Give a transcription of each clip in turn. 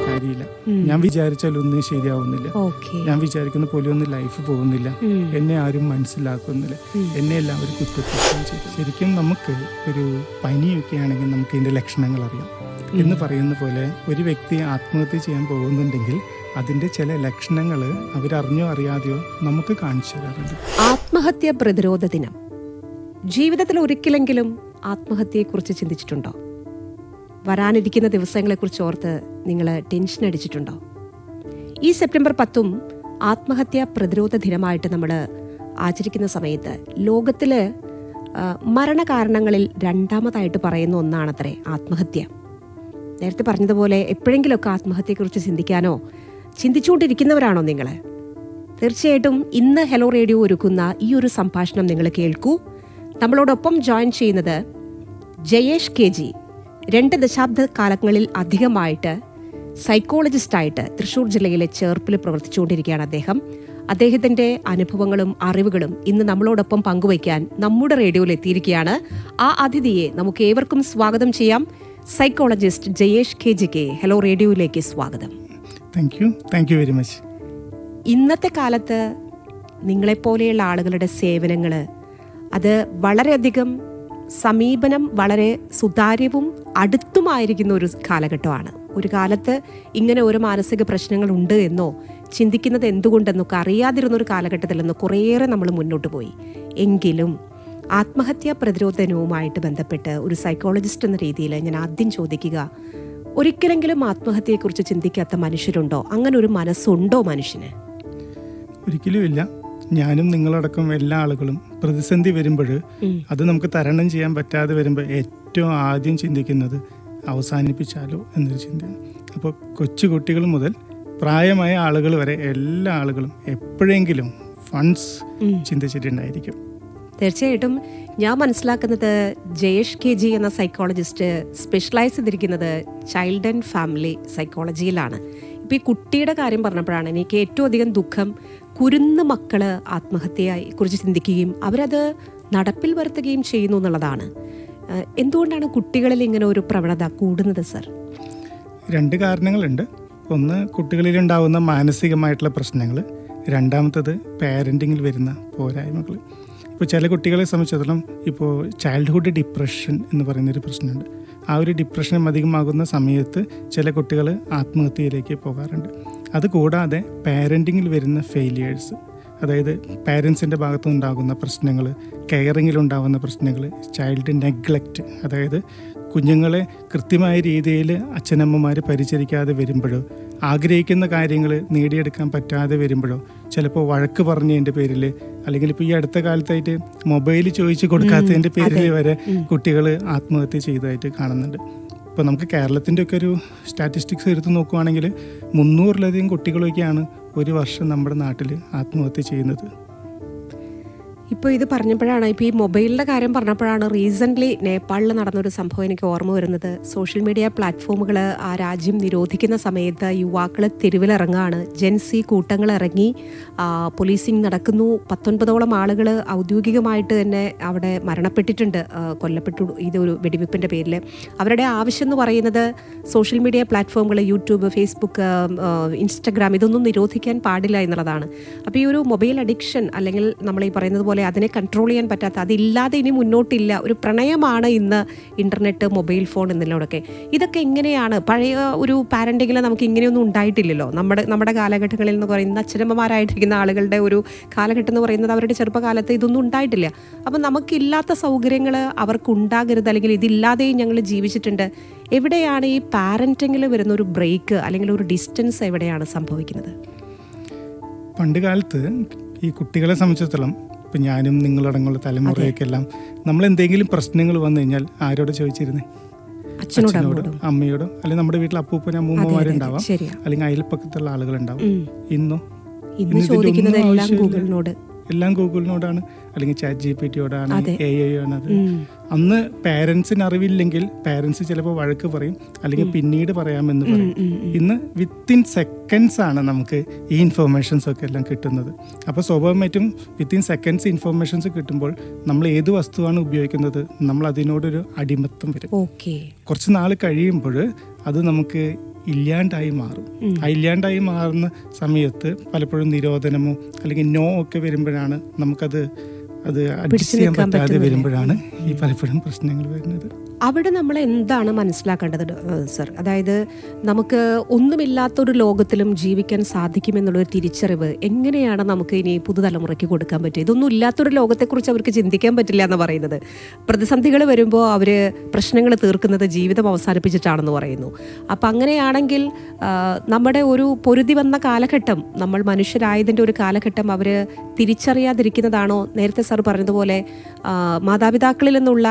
കാര്യമില്ല. ഞാൻ വിചാരിച്ചാലൊന്നും ശരിയാവുന്നില്ല. ഞാൻ വിചാരിക്കുന്ന പോലെ ഒന്നും ലൈഫ് പോകുന്നില്ല. എന്നെ ആരും മനസ്സിലാക്കുന്നില്ല. എന്നെ എല്ലാവരും കുറ്റപ്പെടുത്തുകയും ചെയ്തു. ശരിക്കും നമുക്ക് ഒരു പനിയൊക്കെ ആണെങ്കിൽ നമുക്ക് ഇതിന്റെ ലക്ഷണങ്ങൾ അറിയാം എന്ന് പറയുന്ന പോലെ ഒരു വ്യക്തി ആത്മഹത്യ ചെയ്യാൻ പോകുന്നുണ്ടെങ്കിൽ അതിന്റെ ചില ലക്ഷണങ്ങൾ അവരറിഞ്ഞോ അറിയാതെയോ നമുക്ക് കാണിച്ചു തരാറുണ്ട്. ആത്മഹത്യ പ്രതിരോധ ദിനം. ജീവിതത്തിൽ ഒരിക്കലെങ്കിലും ആത്മഹത്യയെക്കുറിച്ച് ചിന്തിച്ചിട്ടുണ്ടോ? വരാനിരിക്കുന്ന ദിവസങ്ങളെക്കുറിച്ച് ഓർത്ത് നിങ്ങൾ ടെൻഷൻ അടിച്ചിട്ടുണ്ടോ? ഈ സെപ്റ്റംബർ 10 ആത്മഹത്യാ പ്രതിരോധ ദിനമായിട്ട് നമ്മൾ ആചരിക്കുന്ന സമയത്ത് ലോകത്തിൽ മരണകാരണങ്ങളിൽ രണ്ടാമതായിട്ട് പറയുന്ന ഒന്നാണത്രേ ആത്മഹത്യ. നേരത്തെ പറഞ്ഞതുപോലെ എപ്പോഴെങ്കിലുമൊക്കെ ആത്മഹത്യയെക്കുറിച്ച് ചിന്തിക്കാനോ ചിന്തിച്ചുകൊണ്ടിരിക്കുന്നവരാണോ നിങ്ങൾ? തീർച്ചയായിട്ടും ഇന്ന് ഹലോ റേഡിയോ ഒരുക്കുന്ന ഈ ഒരു സംഭാഷണം നിങ്ങൾ കേൾക്കൂ. നമ്മളോടൊപ്പം ജോയിൻ ചെയ്യുന്നത് ജയേഷ് KG. 2 ദശാബ്ദ കാലങ്ങളിൽ അധികമായിട്ട് സൈക്കോളജിസ്റ്റായിട്ട് തൃശ്ശൂർ ജില്ലയിലെ ചേർപ്പിൽ പ്രവർത്തിച്ചുകൊണ്ടിരിക്കുകയാണ് അദ്ദേഹം. അദ്ദേഹത്തിൻ്റെ അനുഭവങ്ങളും അറിവുകളും ഇന്ന് നമ്മളോടൊപ്പം പങ്കുവയ്ക്കാൻ നമ്മുടെ റേഡിയോയിൽ എത്തിയിരിക്കുകയാണ്. ആ അതിഥിയെ നമുക്ക് ഏവർക്കും സ്വാഗതം ചെയ്യാം. സൈക്കോളജിസ്റ്റ് ജയേഷ് KGക്ക് ഹലോ റേഡിയോയിലേക്ക് സ്വാഗതം. Thank you very much. ഇന്നത്തെ കാലത്ത് നിങ്ങളെപ്പോലെയുള്ള ആളുകളുടെ സേവനങ്ങൾ അത് വളരെയധികം സമീപനം വളരെ സുതാര്യവും അടുത്തുമായിരിക്കുന്ന ഒരു കാലഘട്ടമാണ്. ഒരു കാലത്ത് ഇങ്ങനെ ഓരോ മാനസിക പ്രശ്നങ്ങൾ ഉണ്ട് എന്നോ ചിന്തിക്കുന്നത് എന്തുകൊണ്ടെന്നൊക്കെ അറിയാതിരുന്നൊരു കാലഘട്ടത്തിൽ നിന്ന് കുറേയേറെ നമ്മൾ മുന്നോട്ട് പോയി. എങ്കിലും ആത്മഹത്യാ പ്രതിരോധനവുമായിട്ട് ബന്ധപ്പെട്ട് ഒരു സൈക്കോളജിസ്റ്റ് എന്ന രീതിയിൽ ഞാൻ ആദ്യം ചോദിക്കുക, ഒരിക്കലെങ്കിലും ആത്മഹത്യയെക്കുറിച്ച് ചിന്തിക്കാത്ത മനുഷ്യരുണ്ടോ? അങ്ങനെ ഒരു മനസ്സുണ്ടോ മനുഷ്യന്? ഒരിക്കലും ഇല്ല. ഞാനും നിങ്ങളടക്കം എല്ലാ ആളുകളും പ്രതിസന്ധി വരുമ്പോൾ അത് നമുക്ക് തരണം ചെയ്യാൻ പറ്റാതെ വരുമ്പോൾ ഏറ്റവും ആദ്യം ചിന്തിക്കുന്നത് അവസാനിപ്പിച്ചാലോ എന്നൊരു ചിന്തയാണ്. അപ്പോൾ കൊച്ചുകുട്ടികൾ മുതൽ പ്രായമായ ആളുകൾ വരെ എല്ലാ ആളുകളും എപ്പോഴെങ്കിലും ഫണ്ട്സ് ചിന്തിച്ചിട്ടുണ്ടായിരിക്കും. തീർച്ചയായിട്ടും ഞാൻ മനസ്സിലാക്കുന്നത് ജയേഷ് KG എന്ന സൈക്കോളജിസ്റ്റ് സ്പെഷ്യലൈസ് ചെയ്തിരിക്കുന്നത് ചൈൽഡ് ആൻഡ് ഫാമിലി സൈക്കോളജിയിലാണ്. ഇപ്പോൾ ഈ കുട്ടിയുടെ കാര്യം പറഞ്ഞപ്പോഴാണ് എനിക്ക് ഏറ്റവും അധികം ദുഃഖം. കുരുന്ന് മക്കൾ ആത്മഹത്യയെ കുറിച്ച് ചിന്തിക്കുകയും അവരത് നടപ്പിൽ വരുത്തുകയും ചെയ്യുന്നു എന്നുള്ളതാണ്. എന്തുകൊണ്ടാണ് കുട്ടികളിൽ ഇങ്ങനെ ഒരു പ്രവണത കൂടുന്നത് സർ? 2 കാരണങ്ങളുണ്ട്. ഒന്ന്, കുട്ടികളിലുണ്ടാകുന്ന മാനസികമായിട്ടുള്ള പ്രശ്നങ്ങൾ. രണ്ടാമത്തത് പാരൻറ്റിങ്ങിൽ വരുന്ന പോരായ്മകൾ. ഇപ്പോൾ ചില കുട്ടികളെ സംബന്ധിച്ചിടത്തോളം ഇപ്പോൾ ചൈൽഡ്ഹുഡ് ഡിപ്രഷൻ എന്ന് പറയുന്നൊരു പ്രശ്നമുണ്ട്. ആ ഒരു ഡിപ്രഷൻ അധികമാകുന്ന സമയത്ത് ചില കുട്ടികൾ ആത്മഹത്യയിലേക്ക് പോകാറുണ്ട്. അതുകൂടാതെ പാരൻറ്റിങ്ങിൽ വരുന്ന ഫെയിലിയേഴ്സ്, അതായത് പാരൻസിൻ്റെ ഭാഗത്തുനിന്നുണ്ടാകുന്ന പ്രശ്നങ്ങൾ, കെയറിങ്ങിലുണ്ടാകുന്ന പ്രശ്നങ്ങൾ, ചൈൽഡ് നെഗ്ലക്റ്റ്, അതായത് കുഞ്ഞുങ്ങളെ കൃത്യമായ രീതിയിൽ അച്ഛനമ്മമാർ പരിചരിക്കാതെ വരുമ്പോഴോ ആഗ്രഹിക്കുന്ന കാര്യങ്ങൾ നേടിയെടുക്കാൻ പറ്റാതെ വരുമ്പോഴോ ചിലപ്പോൾ വഴക്ക് പറഞ്ഞതിൻ്റെ പേരിൽ, അല്ലെങ്കിൽ ഇപ്പോൾ ഈ അടുത്ത കാലത്തായിട്ട് മൊബൈൽ ചോദിച്ച് കൊടുക്കാത്തതിൻ്റെ പേരിൽ വരെ കുട്ടികൾ ആത്മഹത്യ ചെയ്തതായിട്ട് കാണുന്നുണ്ട്. ഇപ്പോൾ നമുക്ക് കേരളത്തിൻ്റെ ഒക്കെ ഒരു സ്റ്റാറ്റിസ്റ്റിക്സ് എടുത്ത് നോക്കുകയാണെങ്കിൽ 300-ലധികം കുട്ടികളൊക്കെയാണ് ഒരു വർഷം നമ്മുടെ നാട്ടിൽ ആത്മഹത്യ ചെയ്യുന്നത്. ഇപ്പോൾ ഇത് പറഞ്ഞപ്പോഴാണ്, ഇപ്പോൾ ഈ മൊബൈലിൻ്റെ കാര്യം പറഞ്ഞപ്പോഴാണ് റീസെൻ്റ്ലി നേപ്പാളിൽ നടന്നൊരു സംഭവം എനിക്ക് ഓർമ്മ വരുന്നത്. സോഷ്യൽ മീഡിയ പ്ലാറ്റ്ഫോമുകൾ ആ രാജ്യം നിരോധിക്കുന്ന സമയത്ത് യുവാക്കൾ തെരുവിലിറങ്ങുകയാണ്. ജെൻസി കൂട്ടങ്ങൾ ഇറങ്ങി പോലീസിങ് നടക്കുന്നു. 19ഓളം ആളുകൾ ഔദ്യോഗികമായിട്ട് തന്നെ അവിടെ മരണപ്പെട്ടിട്ടുണ്ട്, കൊല്ലപ്പെട്ടു ഇതൊരു വെടിവെപ്പിൻ്റെ പേരിൽ. അവരുടെ ആവശ്യം എന്ന് പറയുന്നത് സോഷ്യൽ മീഡിയ പ്ലാറ്റ്ഫോമുകൾ, യൂട്യൂബ്, ഫേസ്ബുക്ക്, ഇൻസ്റ്റഗ്രാം ഇതൊന്നും നിരോധിക്കാൻ പാടില്ല എന്നുള്ളതാണ്. അപ്പോൾ ഈ ഒരു മൊബൈൽ അഡിക്ഷൻ, അല്ലെങ്കിൽ നമ്മൾ ഈ പറയുന്നത് പോലെ അതിനെ കൺട്രോൾ ചെയ്യാൻ പറ്റാത്ത, അതില്ലാതെ ഇനി മുന്നോട്ടില്ല, ഒരു പ്രണയമാണ് ഇന്ന് ഇൻ്റർനെറ്റ്, മൊബൈൽ ഫോൺ എന്നിലൂടെയൊക്കെ. ഇതൊക്കെ എങ്ങനെയാണ്? പഴയ ഒരു പാരൻറ്റിങ്ങിൽ നമുക്ക് ഇങ്ങനെയൊന്നും ഉണ്ടായിട്ടില്ലല്ലോ. നമ്മുടെ കാലഘട്ടങ്ങളിൽ എന്ന് പറയുന്ന അച്ഛനമ്മമാരായിട്ടിരിക്കുന്ന ആളുകളുടെ ഒരു കാലഘട്ടം എന്ന് പറയുന്നത് അവരുടെ ചെറുപ്പകാലത്ത് ഇതൊന്നും ഉണ്ടായിട്ടില്ല. അപ്പം നമുക്കില്ലാത്ത സൗകര്യങ്ങൾ അവർക്കുണ്ടാകരുത്, അല്ലെങ്കിൽ ഇതില്ലാതെയും ഞങ്ങൾ ജീവിച്ചിട്ടുണ്ട്. എവിടെയാണ് ഈ പാരൻറ്റിങ്ങിൽ വരുന്ന ഒരു ബ്രേക്ക്, അല്ലെങ്കിൽ ഒരു ഡിസ്റ്റൻസ് എവിടെയാണ് സംഭവിക്കുന്നത്? പണ്ട് കാലത്ത് ഈ കുട്ടികളെ സംബന്ധിച്ചിടത്തോളം, ഇപ്പം ഞാനും നിങ്ങളടങ്ങുള്ള തലമുറയൊക്കെല്ലാം നമ്മൾ എന്തെങ്കിലും പ്രശ്നങ്ങൾ വന്നു കഴിഞ്ഞാൽ ആരോട് ചോദിച്ചിരുന്നേ? അച്ഛനോടോ അമ്മയോടോ, അല്ലെങ്കിൽ നമ്മുടെ വീട്ടിൽ അപ്പൂപ്പനും അമ്മൂമ്മമാരുണ്ടാവാം, അല്ലെങ്കിൽ അയൽപ്പക്കത്തുള്ള ആളുകളുണ്ടാവും. ഇന്നോ എല്ലാം ഗൂഗിളിനോടാണ്, അല്ലെങ്കിൽ ChatGPT-യോടാണ്, അതെ. AI ആണ്. അത് അന്ന് പാരൻസിന് അറിവില്ലെങ്കിൽ പാരൻസ് ചിലപ്പോൾ വഴക്ക് പറയും, അല്ലെങ്കിൽ പിന്നീട് പറയാമെന്ന് പറയും. ഇന്ന് വിത്തിൻ സെക്കൻഡ്സ് ആണ് നമുക്ക് ഈ ഇൻഫർമേഷൻസ് ഒക്കെ എല്ലാം കിട്ടുന്നത്. അപ്പോൾ സ്വാഭാവികമായിട്ടും വിത്തിൻ സെക്കൻഡ്സ് ഇൻഫർമേഷൻസ് കിട്ടുമ്പോൾ നമ്മൾ ഏത് വസ്തുവാണ് ഉപയോഗിക്കുന്നത്, നമ്മൾ അതിനോടൊരു അടിമത്തം വരും. കുറച്ച് നാൾ കഴിയുമ്പോൾ അത് നമുക്ക് ഇല്ലാണ്ടായി മാറും. ആ ഇല്ലാണ്ടായി മാറുന്ന സമയത്ത് പലപ്പോഴും നിരോധനമോ അല്ലെങ്കിൽ നോ ഒക്കെ വരുമ്പോഴാണ് നമുക്കത് അഡ്ജസ്റ്റ് ചെയ്യാൻ പറ്റാതെ വരുമ്പോഴാണ് ഈ പലപ്പോഴും പ്രശ്നങ്ങൾ വരുന്നത്. അവിടെ നമ്മൾ എന്താണ് മനസ്സിലാക്കേണ്ടത് സർ? അതായത് നമുക്ക് ഒന്നുമില്ലാത്തൊരു ലോകത്തിലും ജീവിക്കാൻ സാധിക്കുമെന്നുള്ളൊരു തിരിച്ചറിവ് എങ്ങനെയാണ് നമുക്ക് ഇനി പുതുതലമുറയ്ക്ക് കൊടുക്കാൻ പറ്റുക? ഇതൊന്നും ഇല്ലാത്തൊരു ലോകത്തെക്കുറിച്ച് അവർക്ക് ചിന്തിക്കാൻ പറ്റില്ല എന്ന് പറയുന്നത്. പ്രതിസന്ധികൾ വരുമ്പോൾ അവർ പ്രശ്നങ്ങൾ തീർക്കുന്നത് ജീവിതം അവസാനിപ്പിച്ചിട്ടാണെന്ന് പറയുന്നു. അപ്പം അങ്ങനെയാണെങ്കിൽ നമ്മുടെ ഒരു പൊരുതി വന്ന കാലഘട്ടം, നമ്മൾ മനുഷ്യരായതിൻ്റെ ഒരു കാലഘട്ടം അവർ തിരിച്ചറിയാതിരിക്കുന്നതാണോ? നേരത്തെ സാർ പറഞ്ഞതുപോലെ മാതാപിതാക്കളിൽ നിന്നുള്ള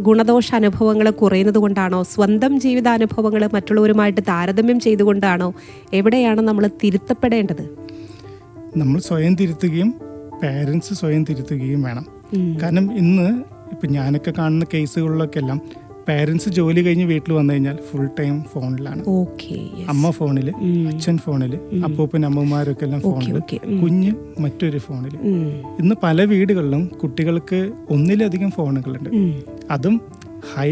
ഗുണദോഷ അനുഭവങ്ങൾ കുറയുന്നത് കൊണ്ടാണോ? സ്വന്തം ജീവിതാനുഭവങ്ങൾ മറ്റുള്ളവരുമായിട്ട് താരതമ്യം ചെയ്തുകൊണ്ടാണോ? എവിടെയാണ് നമ്മൾ തിരുത്തപ്പെടേണ്ടത്? നമ്മൾ സ്വയം തിരുത്തുകയും പാരൻസ് സ്വയം തിരുത്തുകയും വേണം. കാരണം ഇന്ന് ഇപ്പം ഞാനൊക്കെ കാണുന്ന കേസുകളിലൊക്കെ എല്ലാം പാരൻസ് ജോലി കഴിഞ്ഞ് വീട്ടിൽ വന്നു കഴിഞ്ഞാൽ ഫുൾ ടൈം ഫോണിലാണ്. അമ്മ ഫോണിൽ, അച്ഛൻ ഫോണിൽ, അപ്പൂപ്പൻ അമ്മമാരൊക്കെ എല്ലാം ഫോണിൽ, കുഞ്ഞ് മറ്റൊരു ഫോണിൽ. ഇന്ന് പല വീടുകളിലും കുട്ടികൾക്ക് ഒന്നിലധികം ഫോണുകളുണ്ട്. അതും ഹൈ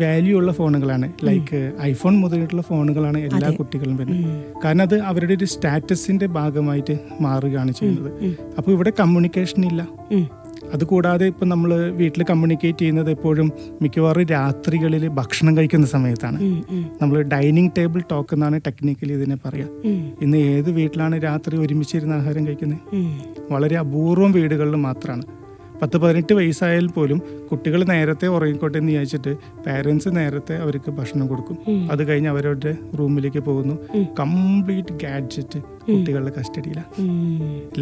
വാല്യൂ ഉള്ള ഫോണുകളാണ്. ലൈക്ക് ഐഫോൺ മുതലിട്ടുള്ള ഫോണുകളാണ് എല്ലാ കുട്ടികളും വരുന്നത്. കാരണം അത് അവരുടെ ഒരു സ്റ്റാറ്റസിന്റെ ഭാഗമായിട്ട് മാറുകയാണ് ചെയ്യുന്നത്. അപ്പോൾ ഇവിടെ കമ്മ്യൂണിക്കേഷൻ ഇല്ല. അതുകൂടാതെ ഇപ്പം നമ്മൾ വീട്ടിൽ കമ്മ്യൂണിക്കേറ്റ് ചെയ്യുന്നത് എപ്പോഴും മിക്കവാറും രാത്രികളിൽ ഭക്ഷണം കഴിക്കുന്ന സമയത്താണ്. നമ്മൾ ഡൈനിങ് ടേബിൾ ടോക്ക് എന്നാണ് ടെക്നിക്കലി ഇതിനെ പറയാം. ഇന്ന് ഏത് വീട്ടിലാണ് രാത്രി ഒരുമിച്ചിരുന്ന് ആഹാരം കഴിക്കുന്നത്? വളരെ അപൂർവം വീടുകളിൽ മാത്രമാണ്. 10-18 വയസ്സായാൽ പോലും കുട്ടികൾ നേരത്തെ ഉറങ്ങിക്കോട്ടെ എന്ന് വിചാരിച്ചിട്ട് പാരൻസ് നേരത്തെ അവർക്ക് ഭക്ഷണം കൊടുക്കും. അത് കഴിഞ്ഞ് അവരുടെ റൂമിലേക്ക് പോകുന്നു. കംപ്ലീറ്റ് ഗാഡ്ജറ്റ് കുട്ടികളുടെ കസ്റ്റഡിയിലാണ്.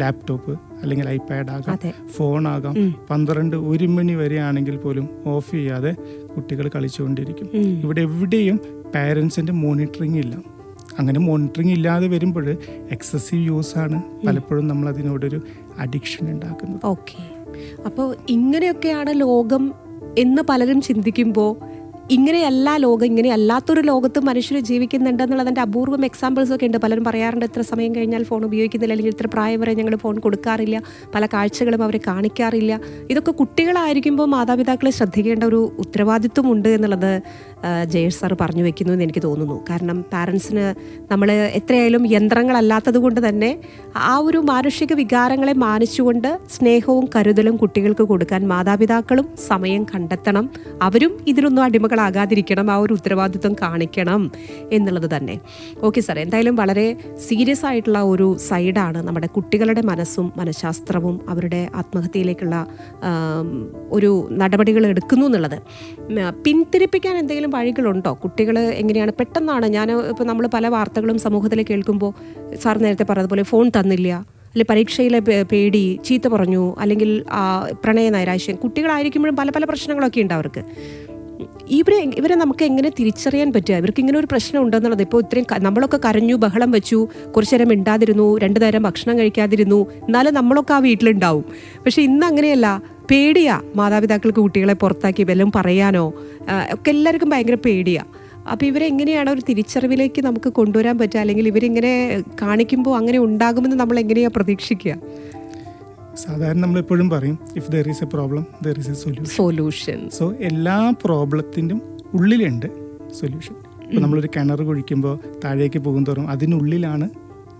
ലാപ്ടോപ്പ് അല്ലെങ്കിൽ ഐപാഡ് ആകാം, ഫോൺ ആകാം. 12-1 മണി വരെ ആണെങ്കിൽ പോലും ഓഫ് ചെയ്യാതെ കുട്ടികൾ കളിച്ചുകൊണ്ടിരിക്കും. ഇവിടെ എവിടെയും പാരൻസിന്റെ മോണിറ്ററിങ് ഇല്ല. അങ്ങനെ മോണിറ്ററിങ് ഇല്ലാതെ വരുമ്പോൾ എക്സസീവ് യൂസാണ് പലപ്പോഴും നമ്മൾ അതിനോടൊരു അഡിക്ഷൻ ഉണ്ടാക്കുന്നത്. അപ്പോൾ ഇങ്ങനെയൊക്കെയാണ് ലോകം എന്ന് പലരും ചിന്തിക്കുമ്പോൾ, ഇങ്ങനെയല്ല ലോകം, ഇങ്ങനെയല്ലാത്തൊരു ലോകത്ത് മനുഷ്യർ ജീവിക്കുന്നുണ്ടെന്നുള്ളതിൻ്റെ അപൂർവം എക്സാമ്പിൾസ് ഒക്കെ ഉണ്ട്. പലരും പറയാറുണ്ട്, ഇത്ര സമയം കഴിഞ്ഞാൽ ഫോൺ ഉപയോഗിക്കുന്നില്ല, അല്ലെങ്കിൽ ഇത്ര പ്രായം വരെ ഞങ്ങൾ ഫോൺ കൊടുക്കാറില്ല, പല കാഴ്ചകളും അവരെ കാണിക്കാറില്ല. ഇതൊക്കെ കുട്ടികളായിരിക്കുമ്പോൾ മാതാപിതാക്കളെ ശ്രദ്ധിക്കേണ്ട ഒരു ഉത്തരവാദിത്വമുണ്ട് എന്നുള്ളത് ജയേഷ് സാർ പറഞ്ഞു വെക്കുന്നു എന്ന് എനിക്ക് തോന്നുന്നു. കാരണം പാരൻസിന് നമ്മൾ എത്രയായാലും യന്ത്രങ്ങളല്ലാത്തത് കൊണ്ട് തന്നെ ആ ഒരു മാനുഷിക വികാരങ്ങളെ മാനിച്ചുകൊണ്ട് സ്നേഹവും കരുതലും കുട്ടികൾക്ക് കൊടുക്കാൻ മാതാപിതാക്കളും സമയം കണ്ടെത്തണം. അവരും ഇതിനൊന്നും അടിമകളാകാതിരിക്കണം, ആ ഒരു ഉത്തരവാദിത്വം കാണിക്കണം എന്നുള്ളത് തന്നെ. ഓക്കെ സാർ, എന്തായാലും വളരെ സീരിയസ് ആയിട്ടുള്ള ഒരു സൈഡാണ് നമ്മുടെ കുട്ടികളുടെ മനസ്സും മനഃശാസ്ത്രവും അവരുടെ ആത്മഹത്യയിലേക്കുള്ള ഒരു നടപടികൾ എടുക്കുന്നു എന്നുള്ളത്. പിന്തിരിപ്പിക്കാൻ എന്തെങ്കിലും വഴികളുണ്ടോ? കുട്ടികൾ എങ്ങനെയാണ് പെട്ടെന്നാണ് ഇപ്പോൾ നമ്മൾ പല വാർത്തകളും സമൂഹത്തിൽ കേൾക്കുമ്പോൾ സാർ നേരത്തെ പറഞ്ഞതുപോലെ ഫോൺ തന്നില്ല, അല്ലെങ്കിൽ പരീക്ഷയിലെ പേടി, ചീത്ത പറഞ്ഞു, അല്ലെങ്കിൽ പ്രണയ നൈരാശ്യം, കുട്ടികളായിരിക്കുമ്പോഴും പല പല പ്രശ്നങ്ങളൊക്കെ ഉണ്ട് അവർക്ക്. ഇവരെ നമുക്ക് എങ്ങനെ തിരിച്ചറിയാൻ പറ്റുക? ഇവർക്ക് ഇങ്ങനെ ഒരു പ്രശ്നം ഉണ്ടെന്നുള്ളത്. ഇപ്പോൾ ഇത്രയും നമ്മളൊക്കെ കരഞ്ഞു, ബഹളം വെച്ചു, കുറച്ചു നേരം മിണ്ടാതിരുന്നു, 2 നേരം ഭക്ഷണം കഴിക്കാതിരുന്നു, എന്നാലും നമ്മളൊക്കെ ആ വീട്ടിലുണ്ടാവും. പക്ഷെ ഇന്ന് അങ്ങനെയല്ല, പേടിയാ മാതാപിതാക്കൾക്ക് കുട്ടികളെ പുറത്താക്കി വല്ലതും പറയാനോ ഒക്കെ എല്ലാവർക്കും ഭയങ്കര പേടിയാ. അപ്പോൾ ഇവരെ എങ്ങനെയാണ് ഒരു തിരിച്ചറിവിലേക്ക് നമുക്ക് കൊണ്ടുവരാൻ പറ്റുക? അല്ലെങ്കിൽ ഇവരിങ്ങനെ കാണിക്കുമ്പോൾ അങ്ങനെ ഉണ്ടാകുമെന്ന് നമ്മൾ എങ്ങനെയാണ് പ്രതീക്ഷിക്കുക? സാധാരണ നമ്മൾ എപ്പോഴും പറയും, if there is A problem there is A solution. So എല്ലാ പ്രോബ്ലത്തിൻ്റെ ഉള്ളിലുണ്ട് സൊല്യൂഷൻ. ഇപ്പോൾ നമ്മളൊരു കിണർ കുഴിക്കുമ്പോൾ താഴേക്ക് പോകും തോറും അതിനുള്ളിലാണ്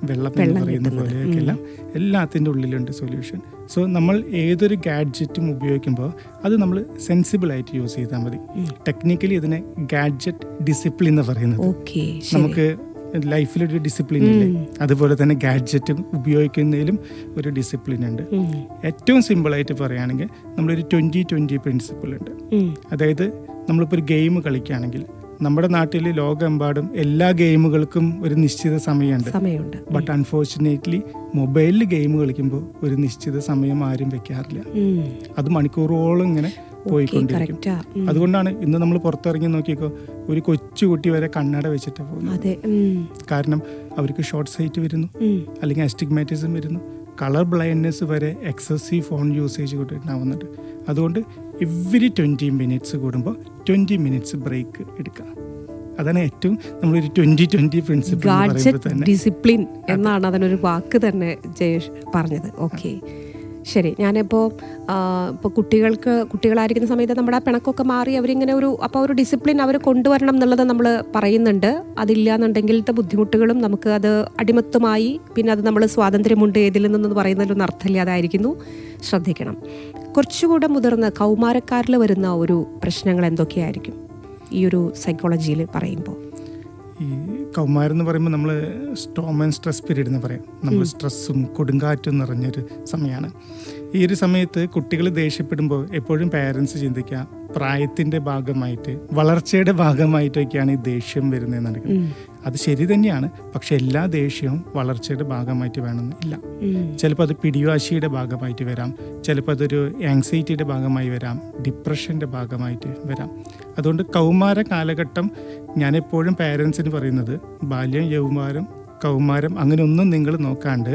വെള്ളം എന്ന് പറയുന്ന പോലെയൊക്കെ എല്ലാം എല്ലാത്തിൻ്റെ ഉള്ളിലുണ്ട് സൊല്യൂഷൻ. സോ നമ്മൾ ഏതൊരു ഗാഡ്ജറ്റും ഉപയോഗിക്കുമ്പോൾ അത് നമ്മൾ സെൻസിബിളായിട്ട് യൂസ് ചെയ്താൽ മതി. ടെക്നിക്കലി ഇതിനെ ഗാഡ്ജറ്റ് ഡിസിപ്ലിൻ എന്ന് പറയുന്നത്. നമുക്ക് ലൈഫിലൊരു ഡിസിപ്ലിൻ ഇല്ലേ, അതുപോലെ തന്നെ ഗാഡ്ജറ്റ് ഉപയോഗിക്കുന്നതിലും ഒരു ഡിസിപ്ലിൻ ഉണ്ട്. ഏറ്റവും സിമ്പിളായിട്ട് പറയുകയാണെങ്കിൽ നമ്മളൊരു 20-20 പ്രിൻസിപ്പിൾ ഉണ്ട്. അതായത് നമ്മളിപ്പോൾ ഒരു ഗെയിം കളിക്കുകയാണെങ്കിൽ നമ്മുടെ നാട്ടിൽ ലോകമെമ്പാടും എല്ലാ ഗെയിമുകൾക്കും ഒരു നിശ്ചിത സമയമുണ്ട്. ബട്ട് അൺഫോർച്ചുനേറ്റ്ലി മൊബൈലിൽ ഗെയിം കളിക്കുമ്പോൾ ഒരു നിശ്ചിത സമയം ആരും വെക്കാറില്ല. അത് മണിക്കൂറോളം ഇങ്ങനെ പോയിക്കൊണ്ടിരിക്കും. അതുകൊണ്ടാണ് ഇന്ന് നമ്മൾ പുറത്തിറങ്ങി നോക്കിക്കോ, ഒരു കൊച്ചുകുട്ടി വരെ കണ്ണട വെച്ചിട്ട് പോകുന്നത്. കാരണം അവർക്ക് ഷോർട്ട് സൈറ്റ് വരുന്നു, അല്ലെങ്കിൽ അസ്റ്റിഗ്മാറ്റിസം വരുന്നു. കളർ ബ്ലൈൻഡ്നെസ് വരെ എക്സസീവ് ഫോൺ യൂസേജ് കൊണ്ട് ഉണ്ടാവുന്നുണ്ട്. അതുകൊണ്ട് എവരി 20 മിനിറ്റ്സ് കൂടുമ്പോൾ 20 മിനിറ്റ്സ് ബ്രേക്ക് എടുക്കുക. അതാണ് ഏറ്റവും നമ്മളൊരു 20-20 പ്രിൻസിപ്പിൾ പറയുമ്പോൾ തന്നെ ഡിസിപ്ലിൻ എന്നാണ് അതിനൊരു വാക്ക് തന്നെ ജയേഷ് പറഞ്ഞത്. ഓക്കെ, ശരി. ഞാനിപ്പോൾ ഇപ്പോൾ കുട്ടികളായിരിക്കുന്ന സമയത്ത് നമ്മുടെ ആ പിണക്കൊക്കെ മാറി അവരിങ്ങനെ അപ്പോൾ ഒരു ഡിസിപ്ലിൻ അവർ കൊണ്ടുവരണം എന്നുള്ളത് നമ്മൾ പറയുന്നുണ്ട്. അതില്ല എന്നുണ്ടെങ്കിലത്തെ ബുദ്ധിമുട്ടുകളും നമുക്ക് അത് അടിമത്തമായി പിന്നെ അത് നമ്മൾ സ്വാതന്ത്ര്യമുണ്ട് ഏതിൽ നിന്നെന്ന് പറയുന്നതിലൊന്നും അർത്ഥമില്ലാതായിരിക്കുന്നു. ശ്രദ്ധിക്കണം. കുറച്ചുകൂടെ മുതിർന്ന കൗമാരക്കാരിൽ വരുന്ന ഒരു പ്രശ്നങ്ങൾ എന്തൊക്കെയായിരിക്കും ഈ ഒരു സൈക്കോളജിയിൽ പറയുമ്പോൾ? ഈ കൗമാരം എന്ന് പറയുമ്പോൾ നമ്മൾ സ്റ്റോം ആൻഡ് സ്ട്രെസ് പീരീഡ് എന്ന് പറയാം. നമ്മൾ സ്ട്രെസ്സും കൊടുങ്കാറ്റും നിറഞ്ഞൊരു സമയമാണ്. ഈ ഒരു സമയത്ത് കുട്ടികൾ ദേഷ്യപ്പെടുമ്പോൾ എപ്പോഴും പാരൻസ് ചിന്തിക്കുക പ്രായത്തിൻ്റെ ഭാഗമായിട്ട് വളർച്ചയുടെ ഭാഗമായിട്ടൊക്കെയാണ് ഈ ദേഷ്യം വരുന്നതെന്നാണ്. അത് ശരി തന്നെയാണ്. പക്ഷെ എല്ലാ ദേഷ്യവും വളർച്ചയുടെ ഭാഗമായിട്ട് വേണമെന്ന് ഇല്ല. ചിലപ്പോൾ അത് പിടിവാശിയുടെ ഭാഗമായിട്ട് വരാം, ചിലപ്പോൾ അതൊരു ആങ്സൈറ്റിയുടെ ഭാഗമായി വരാം, ഡിപ്രഷൻ്റെ ഭാഗമായിട്ട് വരാം. അതുകൊണ്ട് കൗമാര കാലഘട്ടം ഞാനെപ്പോഴും പാരൻസിന് പറയുന്നത് ബാല്യം, യൗവനം, കൗമാരം അങ്ങനെ ഒന്നും നിങ്ങൾ നോക്കാണ്ട്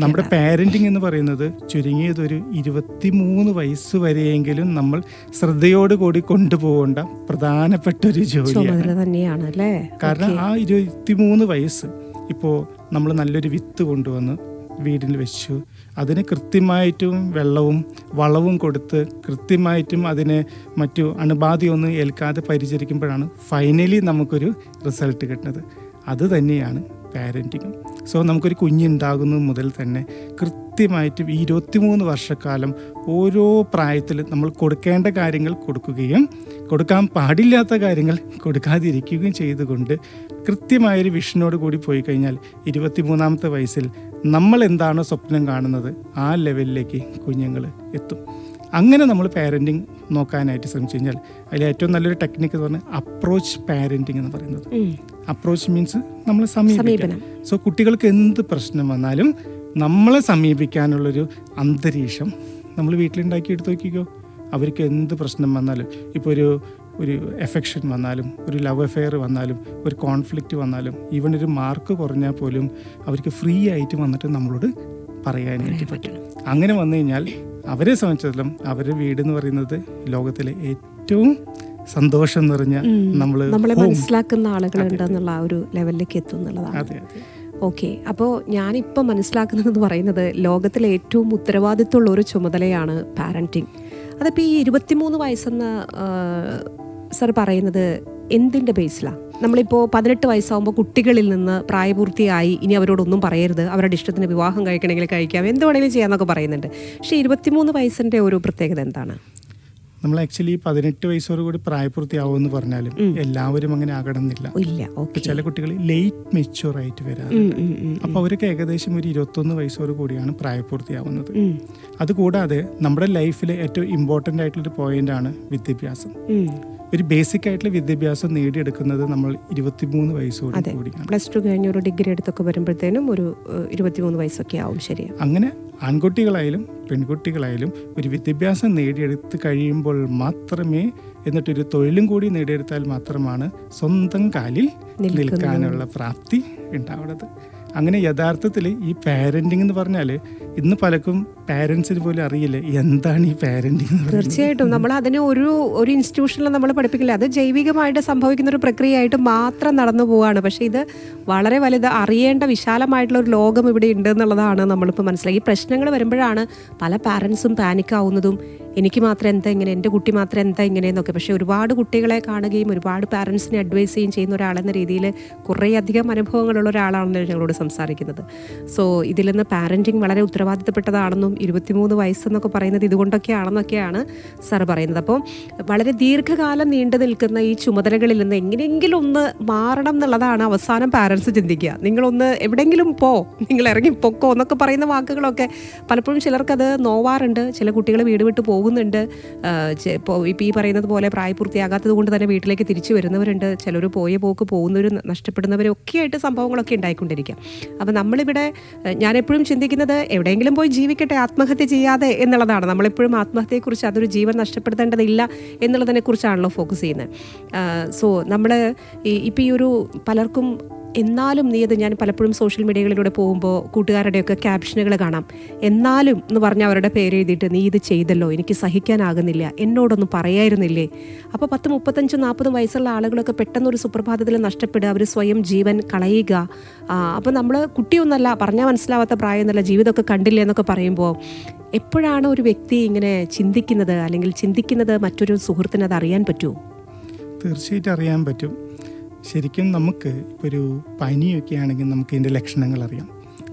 നമ്മുടെ പാരന്റിങ് എന്ന് പറയുന്നത് ചുരുങ്ങിയതൊരു 23 വയസ്സ് വരെയെങ്കിലും നമ്മൾ ശ്രദ്ധയോടുകൂടി കൊണ്ടുപോകേണ്ട പ്രധാനപ്പെട്ട ഒരു ജോലിയാണ്. കാരണം ആ 23 വയസ്സ് ഇപ്പോൾ നമ്മൾ നല്ലൊരു വിത്ത് കൊണ്ടുവന്ന് വീട്ടിൽ വെച്ചു, അതിന് കൃത്യമായിട്ടും വെള്ളവും വളവും കൊടുത്ത് കൃത്യമായിട്ടും അതിനെ മറ്റു അണുബാധയൊന്നും ഏൽക്കാതെ പരിചരിക്കുമ്പോഴാണ് ഫൈനലി നമുക്കൊരു റിസൾട്ട് കിട്ടുന്നത്. അത് തന്നെയാണ് പാരൻറ്റിങ്ങും. സോ നമുക്കൊരു കുഞ്ഞുണ്ടാകുന്നത് മുതൽ തന്നെ കൃത്യമായിട്ടും ഈ 23 വർഷക്കാലം ഓരോ പ്രായത്തിലും നമ്മൾ കൊടുക്കേണ്ട കാര്യങ്ങൾ കൊടുക്കുകയും കൊടുക്കാൻ പാടില്ലാത്ത കാര്യങ്ങൾ കൊടുക്കാതിരിക്കുകയും ചെയ്തുകൊണ്ട് കൃത്യമായൊരു വിഷനോട് കൂടി പോയി കഴിഞ്ഞാൽ 23ാമത്തെ വയസ്സിൽ നമ്മൾ എന്താണോ സ്വപ്നം കാണുന്നത് ആ ലെവലിലേക്ക് കുഞ്ഞുങ്ങൾ എത്തും. അങ്ങനെ നമ്മൾ പാരൻറ്റിങ് നോക്കാനായിട്ട് ശ്രമിച്ചു കഴിഞ്ഞാൽ അതിൽ ഏറ്റവും നല്ലൊരു ടെക്നിക്ക് എന്ന് പറഞ്ഞാൽ അപ്രോച്ച് പാരൻറ്റിങ് എന്ന് പറയുന്നത്. അപ്രോച്ച് മീൻസ് നമ്മളെ സമീപനം. സോ കുട്ടികൾക്ക് എന്ത് പ്രശ്നം വന്നാലും നമ്മളെ സമീപിക്കാനുള്ളൊരു അന്തരീക്ഷം നമ്മൾ വീട്ടിലുണ്ടാക്കി എടുത്ത് നോക്കിക്കോ. അവർക്ക് എന്ത് പ്രശ്നം വന്നാലും, ഇപ്പോൾ ഒരു എഫെക്ഷൻ വന്നാലും, ഒരു ലവ് അഫെയർ വന്നാലും, ഒരു കോൺഫ്ലിക്റ്റ് വന്നാലും, ഈവൻ ഒരു മാർക്ക് കുറഞ്ഞാൽ പോലും അവർക്ക് ഫ്രീ ആയിട്ട് വന്നിട്ട് നമ്മളോട് പറയാനായിട്ട് പറ്റും. അങ്ങനെ വന്നു കഴിഞ്ഞാൽ അവരെ സംബന്ധിച്ചിടത്തോളം അവരുടെ വീട് എന്ന് പറയുന്നത് ലോകത്തിലെ ഏറ്റവും സന്തോഷം നിറഞ്ഞ നമ്മളെ മനസ്സിലാക്കുന്ന ആളുകളുണ്ടെന്നുള്ള ആ ഒരു ലെവലിലേക്ക് എത്തുന്നുള്ളതാണ്. അതെ. ഓക്കെ, അപ്പോൾ ഞാനിപ്പോൾ മനസ്സിലാക്കുന്നതെന്ന് പറയുന്നത് ലോകത്തിലെ ഏറ്റവും ഉത്തരവാദിത്തമുള്ള ഒരു ചുമതലയാണ് പാരൻറ്റിങ്. അതിപ്പോൾ ഈ 23 വയസ്സെന്ന് സർ പറയുന്നത് എന്തിൻ്റെ ബേസിലാണ്? നമ്മളിപ്പോൾ 18 വയസ്സാകുമ്പോൾ കുട്ടികളിൽ നിന്ന് പ്രായപൂർത്തിയായി ഇനി അവരോടൊന്നും പറയരുത്, അവരുടെ ഇഷ്ടത്തിന് വിവാഹം കഴിക്കണമെങ്കിൽ കഴിക്കാം, എന്ത് വേണമെങ്കിലും ചെയ്യാമെന്നൊക്കെ പറയുന്നുണ്ട്. പക്ഷേ 23 വയസ്സിൻ്റെ ഒരു പ്രത്യേകത എന്താണ്? നമ്മൾ ആക്ച്വലി 18 വയസ്സോടുകൂടി പ്രായപൂർത്തിയാവുമെന്ന് പറഞ്ഞാലും എല്ലാവരും അങ്ങനെ ആകണമെന്നില്ല. ചില കുട്ടികൾ ലേറ്റ് മെച്യൂർ ആയിട്ട് വരാറുണ്ട്. അപ്പോൾ അവരൊക്കെ ഏകദേശം ഒരു 21 വയസ്സോട് കൂടിയാണ് പ്രായപൂർത്തിയാവുന്നത്. അതുകൂടാതെ നമ്മുടെ ലൈഫിലെ ഏറ്റവും ഇമ്പോർട്ടൻ്റ് ആയിട്ടുള്ളൊരു പോയിന്റാണ് വിദ്യാഭ്യാസം. ഒരു ബേസിക് ആയിട്ടുള്ള വിദ്യാഭ്യാസം നേടിയെടുക്കുന്നത് നമ്മൾ 23 വയസ്സോട് കൂടിയാണ്. +2 കഴിഞ്ഞ ഒരു ഡിഗ്രി എടുത്തൊക്കെ വരുമ്പോഴത്തേനും ഒരു 23 വയസ്സൊക്കെ ആവും. ശരി. അങ്ങനെ ആൺകുട്ടികളായാലും പെൺകുട്ടികളായാലും ഒരു വിദ്യാഭ്യാസം നേടിയെടുത്ത് കഴിയുമ്പോൾ മാത്രമേ, എന്നിട്ടൊരു തൊഴിലും കൂടി നേടിയെടുത്താൽ മാത്രമാണ് സ്വന്തം കാലിൽ നിൽക്കാനുള്ള പ്രാപ്തി ഉണ്ടാവുന്നത്. അങ്ങനെ യഥാർത്ഥത്തിൽ ഈ പാരന്റിങ് എന്ന് പറഞ്ഞാൽ ഇന്ന് പലർക്കും പാരൻസിന് പോലും അറിയില്ല എന്താണ് ഈ പാരന്റിങ്. തീർച്ചയായിട്ടും നമ്മൾ അതിനെ ഒരു ഇൻസ്റ്റിറ്റ്യൂഷനിൽ നമ്മൾ പഠിപ്പിക്കില്ല. അത് ജൈവികമായിട്ട് സംഭവിക്കുന്ന ഒരു പ്രക്രിയയായിട്ട് മാത്രം നടന്നു പോവുകയാണ്. പക്ഷേ ഇത് വളരെ വലുത് അറിയേണ്ട വിശാലമായിട്ടുള്ള ഒരു ലോകം ഇവിടെ ഉണ്ട് എന്നുള്ളതാണ് നമ്മളിപ്പോൾ മനസ്സിലാക്കി. ഈ പ്രശ്നങ്ങൾ വരുമ്പോഴാണ് പല പാരൻസും പാനിക്കാവുന്നതും, എനിക്ക് മാത്രം എന്താ ഇങ്ങനെ, എൻ്റെ കുട്ടി മാത്രം എന്താ ഇങ്ങനെയെന്നൊക്കെ. പക്ഷേ ഒരുപാട് കുട്ടികളെ കാണുകയും ഒരുപാട് പാരൻസിനെ അഡ്വൈസ് ചെയ്യുകയും ചെയ്യുന്ന ഒരാളെന്ന രീതിയിൽ കുറേയധികം അനുഭവങ്ങളുള്ള ഒരാളാണ് ഞങ്ങളോട് സംസാരിക്കുന്നത്. സോ ഇതിൽ നിന്ന് പാരൻറ്റിങ് വളരെ ഉത്തരവാദിത്തപ്പെട്ടതാണെന്നും 23 വയസ്സെന്നൊക്കെ പറയുന്നത് ഇതുകൊണ്ടൊക്കെയാണെന്നൊക്കെയാണ് സാർ പറയുന്നത്. അപ്പോൾ വളരെ ദീർഘകാലം നീണ്ടു നിൽക്കുന്ന ഈ ചുമതലകളിൽ നിന്ന് എങ്ങനെയെങ്കിലും ഒന്ന് മാറണം എന്നുള്ളതാണ് അവസാനം പാരൻസ് ചിന്തിക്കുക. നിങ്ങളൊന്ന് എവിടെയെങ്കിലും നിങ്ങൾ ഇറങ്ങി പൊക്കോ എന്നൊക്കെ പറയുന്ന വാക്കുകളൊക്കെ പലപ്പോഴും ചിലർക്കത് നോവാറുണ്ട്. ചില കുട്ടികൾ വീട് വിട്ട് പോകുന്നുണ്ട്. ഇപ്പോൾ ഈ പറയുന്നത് പോലെ പ്രായപൂർത്തിയാകാത്തത് കൊണ്ട് തന്നെ വീട്ടിലേക്ക് തിരിച്ചു വരുന്നവരുണ്ട്. ചിലർ പോയ പോക്ക് പോകുന്നവരും നഷ്ടപ്പെടുന്നവരൊക്കെ ആയിട്ട് സംഭവങ്ങളൊക്കെ ഉണ്ടായിക്കൊണ്ടിരിക്കുക. അപ്പോൾ നമ്മളിവിടെ ഞാനെപ്പോഴും ചിന്തിക്കുന്നത് എവിടെയെങ്കിലും പോയി ജീവിക്കട്ടെ, ആത്മഹത്യ ചെയ്യാതെ എന്നുള്ളതാണ്. നമ്മളെപ്പോഴും ആത്മഹത്യയെക്കുറിച്ച്, അതൊരു ജീവൻ നഷ്ടപ്പെടുത്തേണ്ടതില്ല എന്നുള്ളതിനെക്കുറിച്ചാണല്ലോ ഫോക്കസ് ചെയ്യുന്നത്. സോ നമ്മൾ ഇപ്പോൾ ഈ ഒരു പലർക്കും എന്നാലും നീ അത്, ഞാൻ പലപ്പോഴും സോഷ്യൽ മീഡിയകളിലൂടെ പോകുമ്പോൾ കൂട്ടുകാരുടെയൊക്കെ ക്യാപ്ഷനുകൾ കാണാം, എന്നാലും എന്ന് പറഞ്ഞ് അവരുടെ പേര് എഴുതിയിട്ട് നീ ഇത് ചെയ്തല്ലോ, എനിക്ക് സഹിക്കാനാകുന്നില്ല, എന്നോടൊന്നും പറയായിരുന്നില്ലേ. അപ്പോൾ 10, 35, 40 വയസ്സുള്ള ആളുകളൊക്കെ പെട്ടെന്നൊരു സുപ്രഭാതത്തിൽ നഷ്ടപ്പെടുക, അവർ സ്വയം ജീവൻ കളയുക. അപ്പോൾ നമ്മൾ കുട്ടിയൊന്നല്ല, പറഞ്ഞാൽ മനസ്സിലാവാത്ത പ്രായമൊന്നുമല്ല, ജീവിതമൊക്കെ കണ്ടില്ല എന്നൊക്കെ പറയുമ്പോൾ എപ്പോഴാണ് ഒരു വ്യക്തി ഇങ്ങനെ ചിന്തിക്കുന്നത്, അല്ലെങ്കിൽ ചിന്തിക്കുന്നത് മറ്റൊരു സുഹൃത്തിന് അത് അറിയാൻ പറ്റുമോ? തീർച്ചയായിട്ടും അറിയാൻ പറ്റും. ശരിക്കും നമുക്ക് ഇപ്പോൾ ഒരു പനിയൊക്കെ ആണെങ്കിൽ നമുക്ക് ഇതിൻ്റെ ലക്ഷണങ്ങൾ അറിയാം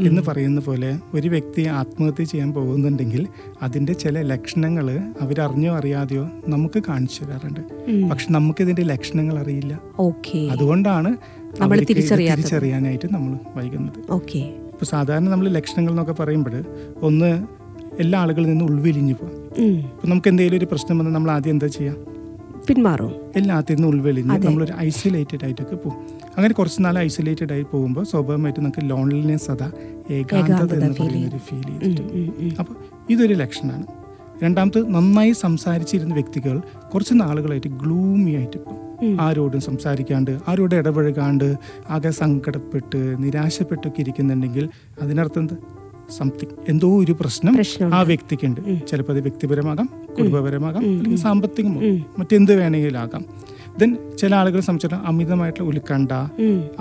എന്ന് പറയുന്ന പോലെ ഒരു വ്യക്തി ആത്മഹത്യ ചെയ്യാൻ പോകുന്നുണ്ടെങ്കിൽ അതിൻ്റെ ചില ലക്ഷണങ്ങൾ അവരറിഞ്ഞോ അറിയാതെയോ നമുക്ക് കാണിച്ചു തരാറുണ്ട്. പക്ഷെ നമുക്കിതിൻ്റെ ലക്ഷണങ്ങൾ അറിയില്ല. അതുകൊണ്ടാണ് തിരിച്ചറിയാനായിട്ട് നമ്മൾ വൈകുന്നത്. ഇപ്പോൾ സാധാരണ നമ്മൾ ലക്ഷണങ്ങൾ എന്നൊക്കെ പറയുമ്പോൾ ഒന്ന്, എല്ലാ ആളുകളിൽ നിന്നും ഉൾവലിഞ്ഞു പോകാം. ഇപ്പം നമുക്ക് എന്തെങ്കിലും ഒരു പ്രശ്നം വന്നാൽ നമ്മൾ ആദ്യം എന്താ ചെയ്യുക? പിന്മാറും. എല്ലാത്തിൽ നിന്നും ഉൾവലിഞ്ഞ് നമ്മളൊരു ഐസൊലേറ്റഡ് ആയിട്ടൊക്കെ പോകും. അങ്ങനെ കുറച്ച് നാൾ ഐസൊലേറ്റഡ് ആയി പോകുമ്പോൾ സ്വാഭാവികമായിട്ടും നമുക്ക് ലോൺലിനെസ്, അതാ ഏകാന്തത എന്ന് പറയുന്നൊരു ഫീൽ ചെയ്തിട്ട്. അപ്പോൾ ഇതൊരു ലക്ഷണമാണ്. രണ്ടാമത്, നന്നായി സംസാരിച്ചിരുന്ന വ്യക്തികൾ കുറച്ച് നാളുകളായിട്ട് ഗ്ലൂമി ആയിട്ട് പോകും. ആരോടും സംസാരിക്കാണ്ട്, ആരോടും ഇടപഴകാണ്ട്, ആകെ സങ്കടപ്പെട്ട് നിരാശപ്പെട്ടൊക്കെ ഇരിക്കുന്നുണ്ടെങ്കിൽ അതിനർത്ഥം എന്താ? സംതിങ്, എന്തോ ഒരു പ്രശ്നം ആ വ്യക്തിക്കുണ്ട്. ചിലപ്പോൾ അത് വ്യക്തിപരമാകാം, കുടുംബപരമാകാം, അല്ലെങ്കിൽ സാമ്പത്തികമോ മറ്റെന്ത് വേണമെങ്കിലും ആകാം. ദെൻ ചില ആളുകളെ സംബന്ധിച്ചിടത്തോളം അമിതമായിട്ടുള്ള ഉത്കണ്ഠ,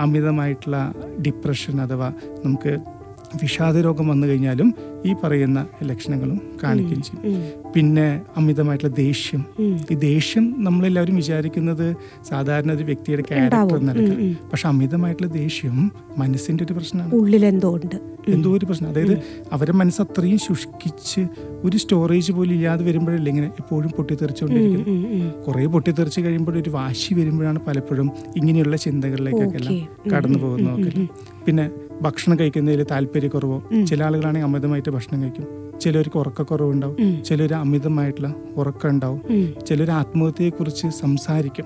അമിതമായിട്ടുള്ള ഡിപ്രഷൻ അഥവാ നമുക്ക് വിഷാദരോഗം വന്നു കഴിഞ്ഞാലും ഈ പറയുന്ന ലക്ഷണങ്ങളും കാണിക്കുകയും ചെയ്യും. പിന്നെ അമിതമായിട്ടുള്ള ദേഷ്യം. ഈ ദേഷ്യം നമ്മളെല്ലാവരും വിചാരിക്കുന്നത് സാധാരണ ഒരു വ്യക്തിയുടെ ക്യാരക്ടർ എന്നല്ല. പക്ഷെ അമിതമായിട്ടുള്ള ദേഷ്യം മനസ്സിന്റെ ഒരു പ്രശ്നമാണ്. എന്തോ ഒരു പ്രശ്നം. അതായത് അവരുടെ മനസ്സ് അത്രയും ശുഷ്കിച്ച് ഒരു സ്റ്റോറേജ് പോലും ഇല്ലാതെ വരുമ്പോഴല്ലേ ഇങ്ങനെ എപ്പോഴും പൊട്ടിത്തെറിച്ചുകൊണ്ടിരിക്കുന്നത്. കുറെ പൊട്ടിത്തെറിച്ച് കഴിയുമ്പോഴൊരു വാശി വരുമ്പോഴാണ് പലപ്പോഴും ഇങ്ങനെയുള്ള ചിന്തകളിലേക്കൊക്കെ എല്ലാം കടന്നു പോകുന്നതൊക്കെ. പിന്നെ ഭക്ഷണം കഴിക്കുന്നതിൽ താല്പര്യക്കുറവോ, ചില ആളുകളാണെങ്കിൽ അമിതമായിട്ട് ഭക്ഷണം കഴിക്കും, ചിലർക്ക് ഉറക്കക്കുറവുണ്ടാവും, ചിലർ അമിതമായിട്ടുള്ള ഉറക്കം ഉണ്ടാവും, ചിലർ ആത്മഹത്യയെ കുറിച്ച് സംസാരിക്കും.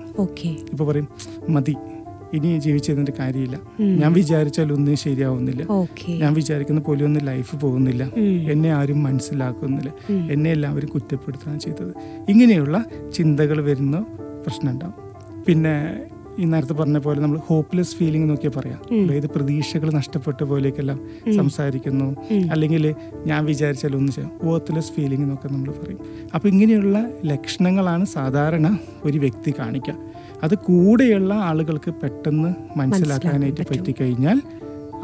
ഇപ്പൊ പറയും, മതി, ഇനി ജീവിച്ചതിന്റെ കാര്യമില്ല, ഞാൻ വിചാരിച്ചാൽ ഒന്നും ശരിയാവുന്നില്ല, ഞാൻ വിചാരിക്കുന്ന പോലെ ഒന്നും ലൈഫ് പോകുന്നില്ല, എന്നെ ആരും മനസ്സിലാക്കുന്നില്ല, എന്നെ എല്ലാവരും കുറ്റപ്പെടുത്തുകയാണ് ചെയ്തത്. ഇങ്ങനെയുള്ള ചിന്തകൾ വരുന്ന പ്രശ്നം ഉണ്ടാവും. പിന്നെ ഈ നേരത്തെ പറഞ്ഞ പോലെ നമ്മൾ ഹോപ്പ്ലെസ് ഫീലിംഗ് എന്നൊക്കെ പറയാം. അതായത് പ്രതീക്ഷകൾ നഷ്ടപ്പെട്ട പോലെയൊക്കെല്ലാം സംസാരിക്കുന്നു, അല്ലെങ്കിൽ ഞാൻ വിചാരിച്ചാൽ ഒന്നും ചെയ്യാം, വർത്ത്ലെസ് ഫീലിംഗ് എന്നൊക്കെ നമ്മൾ പറയും. അപ്പോൾ ഇങ്ങനെയുള്ള ലക്ഷണങ്ങളാണ് സാധാരണ ഒരു വ്യക്തി കാണിക്കുക. അത് കൂടെയുള്ള ആളുകൾക്ക് പെട്ടെന്ന് മനസ്സിലാക്കാനായിട്ട് പറ്റിക്കഴിഞ്ഞാൽ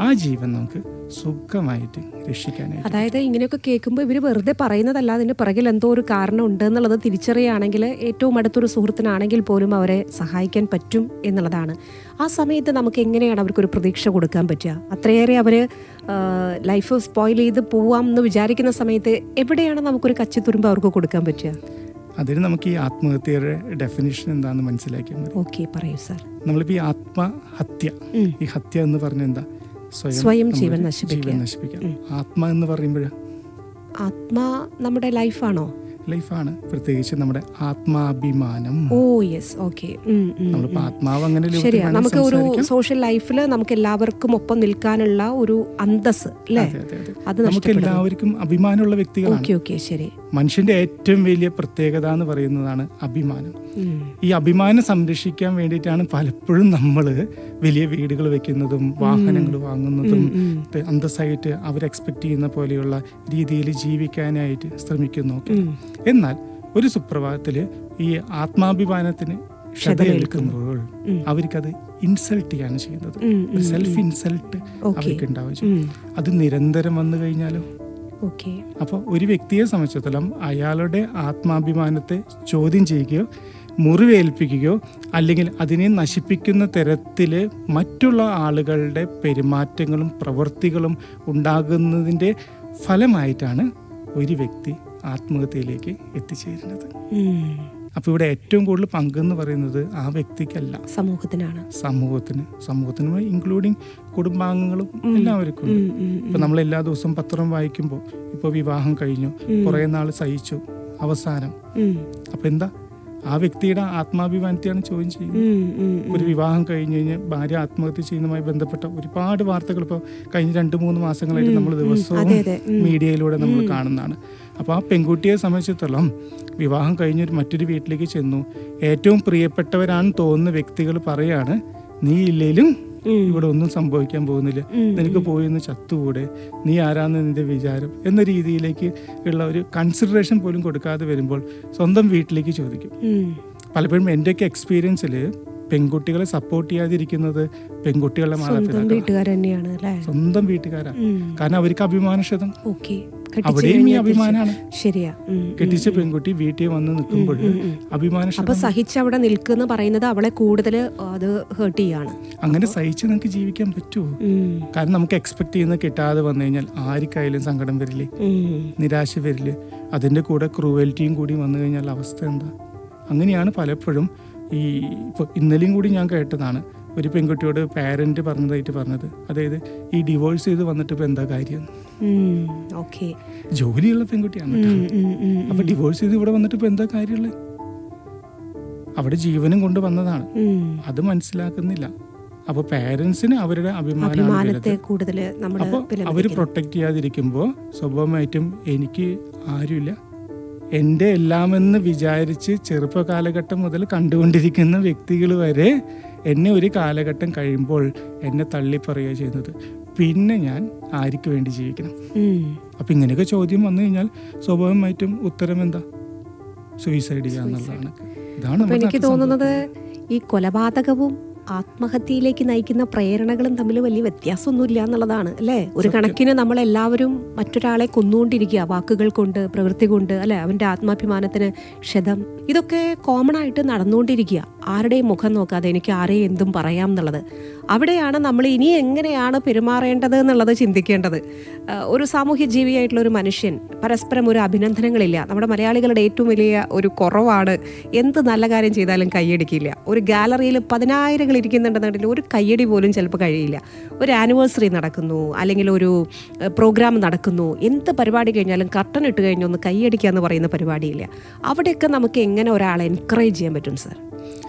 ആ ജീവൻ നമുക്ക് സുഖമായിട്ട് രക്ഷിക്കാനായിട്ട്. അതായത് ഇങ്ങനെയൊക്കെ കേൾക്കുമ്പോൾ ഇവർ വെറുതെ പറയുന്നതല്ല, അതിൻ്റെ പിറകിൽ എന്തോ ഒരു കാരണം ഉണ്ട് എന്നുള്ളത് തിരിച്ചറിയുകയാണെങ്കിൽ ഏറ്റവും അടുത്തൊരു സുഹൃത്തിനാണെങ്കിൽ പോലും അവരെ സഹായിക്കാൻ പറ്റും എന്നുള്ളതാണ്. ആ സമയത്ത് നമുക്ക് എങ്ങനെയാണ് അവർക്കൊരു പ്രതീക്ഷ കൊടുക്കാൻ പറ്റുക? അത്രയേറെ അവർ ലൈഫ് സ്പോയിൽ ചെയ്ത് പോവാം എന്ന് വിചാരിക്കുന്ന സമയത്ത് എവിടെയാണ് നമുക്കൊരു കച്ചിത്തുരുമ്പ് അവർക്ക് കൊടുക്കാൻ പറ്റുക? അതിന് നമുക്ക് ഈ ആത്മഹത്യയുടെ ഡെഫിനിഷൻ എന്താണെന്ന് മനസ്സിലാക്കിയാൽ മതി. ഓക്കെ, പറയൂ സാർ. നമ്മളിപ്പോൾ ഈ ആത്മഹത്യ, ഈ ഹത്യ എന്ന് പറഞ്ഞ എന്താ? സ്വയം ജീവൻ നശിപ്പിക്കാം. ആത്മ എന്ന് പറയുമ്പോഴാ ആത്മാ നമ്മുടെ ലൈഫാണോ? ലൈഫാണ്, പ്രത്യേകിച്ച് നമ്മുടെ ആത്മാഭിമാനം. നമ്മളിപ്പോ ആത്മാവ് അങ്ങനെ ശരിയാണ്. നമുക്ക് ഒരു സോഷ്യൽ ലൈഫിൽ നമുക്ക് എല്ലാവർക്കും ഒപ്പം നിൽക്കാനുള്ള ഒരു അന്തസ് അല്ലേ, അത് നമുക്ക് എല്ലാവർക്കും അഭിമാനമുള്ള വ്യക്തികളാണ്. ശരി. മനുഷ്യന്റെ ഏറ്റവും വലിയ പ്രത്യേകത എന്ന് പറയുന്നതാണ് അഭിമാനം. ഈ അഭിമാനം സംരക്ഷിക്കാൻ വേണ്ടിയിട്ടാണ് പലപ്പോഴും നമ്മൾ വലിയ വീടുകൾ വെക്കുന്നതും വാഹനങ്ങൾ വാങ്ങുന്നതും അന്തസ്സായിട്ട് അവർ എക്സ്പെക്ട് ചെയ്യുന്ന പോലെയുള്ള രീതിയിൽ ജീവിക്കാനായിട്ട് ശ്രമിക്കുന്നൊക്കെ. എന്നാൽ ഒരു സുപ്രഭാതത്തില് ഈ ആത്മാഭിമാനത്തിന് ക്ഷതയേൽക്കുമ്പോൾ അവർക്കത് ഇൻസൾട്ട് ചെയ്യാണ് ചെയ്യുന്നത്. സെൽഫ് ഇൻസൾട്ട് അവർക്ക് ഉണ്ടാവുക. അത് നിരന്തരം വന്നു കഴിഞ്ഞാലോ? അപ്പോൾ ഒരു വ്യക്തിയെ സംബന്ധിച്ചിടത്തോളം അയാളുടെ ആത്മാഭിമാനത്തെ ചോദ്യം ചെയ്യുകയോ മുറിവേൽപ്പിക്കുകയോ അല്ലെങ്കിൽ അതിനെ നശിപ്പിക്കുന്ന തരത്തിൽ മറ്റുള്ള ആളുകളുടെ പെരുമാറ്റങ്ങളും പ്രവൃത്തികളും ഉണ്ടാകുന്നതിൻ്റെ ഫലമായിട്ടാണ് ഒരു വ്യക്തി ആത്മഹത്യയിലേക്ക് എത്തിച്ചേരുന്നത്. അപ്പോൾ ഇവിടെ ഏറ്റവും കൂടുതൽ പങ്കെന്ന് പറയുന്നത് ആ വ്യക്തിക്കല്ല, സമൂഹത്തിന് ഇൻക്ലൂഡിങ് കുടുംബാംഗങ്ങളും എല്ലാവർക്കും ഉണ്ട്. ഇപ്പൊ നമ്മൾ എല്ലാ ദിവസവും പത്രം വായിക്കുമ്പോൾ ഇപ്പൊ വിവാഹം കഴിഞ്ഞു, കുറെ നാൾ സഹിച്ചു, അവസാനം അപ്പൊ എന്താ? ആ വ്യക്തിയുടെ ആത്മാഭിമാനത്തെയാണ് ചോദ്യം ചെയ്യുന്നത്. ഒരു വിവാഹം കഴിഞ്ഞ് കഴിഞ്ഞ് ഭാര്യ ആത്മഹത്യ ചെയ്യുന്നതുമായി ബന്ധപ്പെട്ട ഒരുപാട് വാർത്തകൾ ഇപ്പോൾ കഴിഞ്ഞ 2-3 മാസങ്ങളായിട്ട് നമ്മൾ ദിവസവും മീഡിയയിലൂടെ നമ്മൾ കാണുന്നതാണ്. അപ്പോൾ ആ പെൺകുട്ടിയെ സംബന്ധിച്ചിടത്തോളം വിവാഹം കഴിഞ്ഞൊരു മറ്റൊരു വീട്ടിലേക്ക് ചെന്നു, ഏറ്റവും പ്രിയപ്പെട്ടവരാണെന്ന് തോന്നുന്ന വ്യക്തികൾ പറയാണ്, നീ ഇല്ലേലും ഇവിടെ ഒന്നും സംഭവിക്കാൻ പോകുന്നില്ല, നിനക്ക് പോയി ഒന്ന് ചത്തുകൂടെ, നീ ആരാന്ന് നിന്റെ വിചാരം എന്ന രീതിയിലേക്ക് ഉള്ള ഒരു കൺസിഡറേഷൻ പോലും കൊടുക്കാതെ വരുമ്പോൾ സ്വന്തം വീട്ടിലേക്ക് ചോദിക്കും. പലപ്പോഴും എൻ്റെയൊക്കെ എക്സ്പീരിയൻസിൽ പെൺകുട്ടികളെ സപ്പോർട്ട് ചെയ്യാതിരിക്കുന്നത് പെൺകുട്ടികളുടെ മാതാപിതാക്കൾ, സ്വന്തം വീട്ടുകാരാണ്. കാരണം അവർക്ക് അഭിമാനക്ഷതം, അവിടെയും ഈ അഭിമാനമാണ്. ശരിയാ, കെട്ടിച്ച പെൺകുട്ടി വീട്ടിൽ വന്ന് നിൽക്കുമ്പോൾ അഭിമാനക്ഷതം. അപ്പൊ സഹിച്ച് അവിടെ നിൽക്കുന്ന പറയുന്നത് അവളെ കൂടുതൽ അത് ഹേർട്ട് ചെയ്യാണ്. അങ്ങനെ സഹിച്ച് നമുക്ക് ജീവിക്കാൻ പറ്റുമോ? കാരണം നമുക്ക് എക്സ്പെക്ട് ചെയ്യുന്നത് കിട്ടാതെ വന്നു കഴിഞ്ഞാൽ ആർക്കായാലും സങ്കടം വരില്ലേ, നിരാശ വരില്ലേ? അതിന്റെ കൂടെ ക്രൂവൽറ്റിയും കൂടി വന്നു കഴിഞ്ഞാൽ അവസ്ഥ എന്താ? അങ്ങനെയാണ് പലപ്പോഴും ഇപ്പോൾ ഇന്നലെയും കൂടി ഞാൻ കേട്ടതാണ്, ഒരു പെൺകുട്ടിയോട് പാരന്റ് പറഞ്ഞത്, അതായത് ഈ ഡിവോഴ്സ് ചെയ്ത് വന്നിട്ട് ഇപ്പൊ എന്താ കാര്യം? ജോലിയുള്ള പെൺകുട്ടിയാണ്, അപ്പൊ ഡിവോഴ്സ് ചെയ്ത് ഇവിടെ വന്നിട്ട് ഇപ്പൊ എന്താ കാര്യമുള്ളത്? അവിടെ ജീവനും കൊണ്ട് വന്നതാണ്, അത് മനസ്സിലാക്കുന്നില്ല. അപ്പൊ പാരന്റ്സിന് അവരുടെ അഭിമാനത്തെ കൂടുതൽ അപ്പൊ അവര് പ്രൊട്ടക്ട് ചെയ്യാതിരിക്കുമ്പോ സ്വാഭാവികമായിട്ടും എനിക്ക് ആരുമില്ല, എൻ്റെ എല്ലാമെന്ന് വിചാരിച്ച് ചെറുപ്പ കാലഘട്ടം മുതൽ കണ്ടുകൊണ്ടിരിക്കുന്ന വ്യക്തികൾ വരെ എന്നെ ഒരു കാലഘട്ടം കഴിയുമ്പോൾ എന്നെ തള്ളിപ്പറയുക ചെയ്യുന്നത്. പിന്നെ ഞാൻ ആർക്ക് വേണ്ടി ജീവിക്കണം? അപ്പം ഇങ്ങനെയൊക്കെ ചോദ്യം വന്നു കഴിഞ്ഞാൽ സ്വാഭാവികമായിട്ടും ഉത്തരം എന്താ? സൂയിസൈഡ് ചെയ്യുക എന്നുള്ളതാണ്. ഇതാണ് എനിക്ക് തോന്നുന്നത്. ഈ കൊലപാതകവും ആത്മഹത്യയിലേക്ക് നയിക്കുന്ന പ്രേരണകളും തമ്മിൽ വലിയ വ്യത്യാസമൊന്നുമില്ല എന്നുള്ളതാണ് അല്ലേ? ഒരു കണക്കിന് നമ്മളെല്ലാവരും മറ്റൊരാളെ കൊന്നുകൊണ്ടിരിക്കുക, വാക്കുകൾ കൊണ്ട്, പ്രവൃത്തി കൊണ്ട്, അല്ലെ? അവൻ്റെ ആത്മാഭിമാനത്തിന് ക്ഷതം, ഇതൊക്കെ കോമൺ ആയിട്ട് നടന്നുകൊണ്ടിരിക്കുക. ആരുടെയും മുഖം നോക്കാതെ എനിക്ക് ആരെയും എന്തും പറയാം എന്നുള്ളത്. അവിടെയാണ് നമ്മൾ ഇനി എങ്ങനെയാണ് പെരുമാറേണ്ടത് എന്നുള്ളത് ചിന്തിക്കേണ്ടത്. ഒരു സാമൂഹ്യ ജീവിയായിട്ടുള്ള ഒരു മനുഷ്യൻ പരസ്പരം ഒരു അഭിനന്ദനങ്ങളില്ല. നമ്മുടെ മലയാളികളുടെ ഏറ്റവും വലിയ ഒരു കുറവാണ്, എന്ത് നല്ല കാര്യം ചെയ്താലും കൈയടിക്കില്ല. ഒരു ഗാലറിയിൽ 10,000 ഇരിക്കുന്നുണ്ടെന്നുണ്ടെങ്കിൽ ഒരു കയ്യടി പോലും ചിലപ്പോൾ കഴിയില്ല. ഒരു ആനിവേഴ്സറി നടക്കുന്നു, അല്ലെങ്കിൽ ഒരു പ്രോഗ്രാം നടക്കുന്നു, എന്ത് പരിപാടി കഴിഞ്ഞാലും കർട്ടൻ ഇട്ട് കഴിഞ്ഞ് ഒന്ന് കൈയടിക്കുക എന്ന് പറയുന്ന പരിപാടിയില്ല. അവിടെയൊക്കെ നമുക്ക് എങ്ങനെ ഒരാളെ എൻകറേജ് ചെയ്യാൻ പറ്റും സാർ?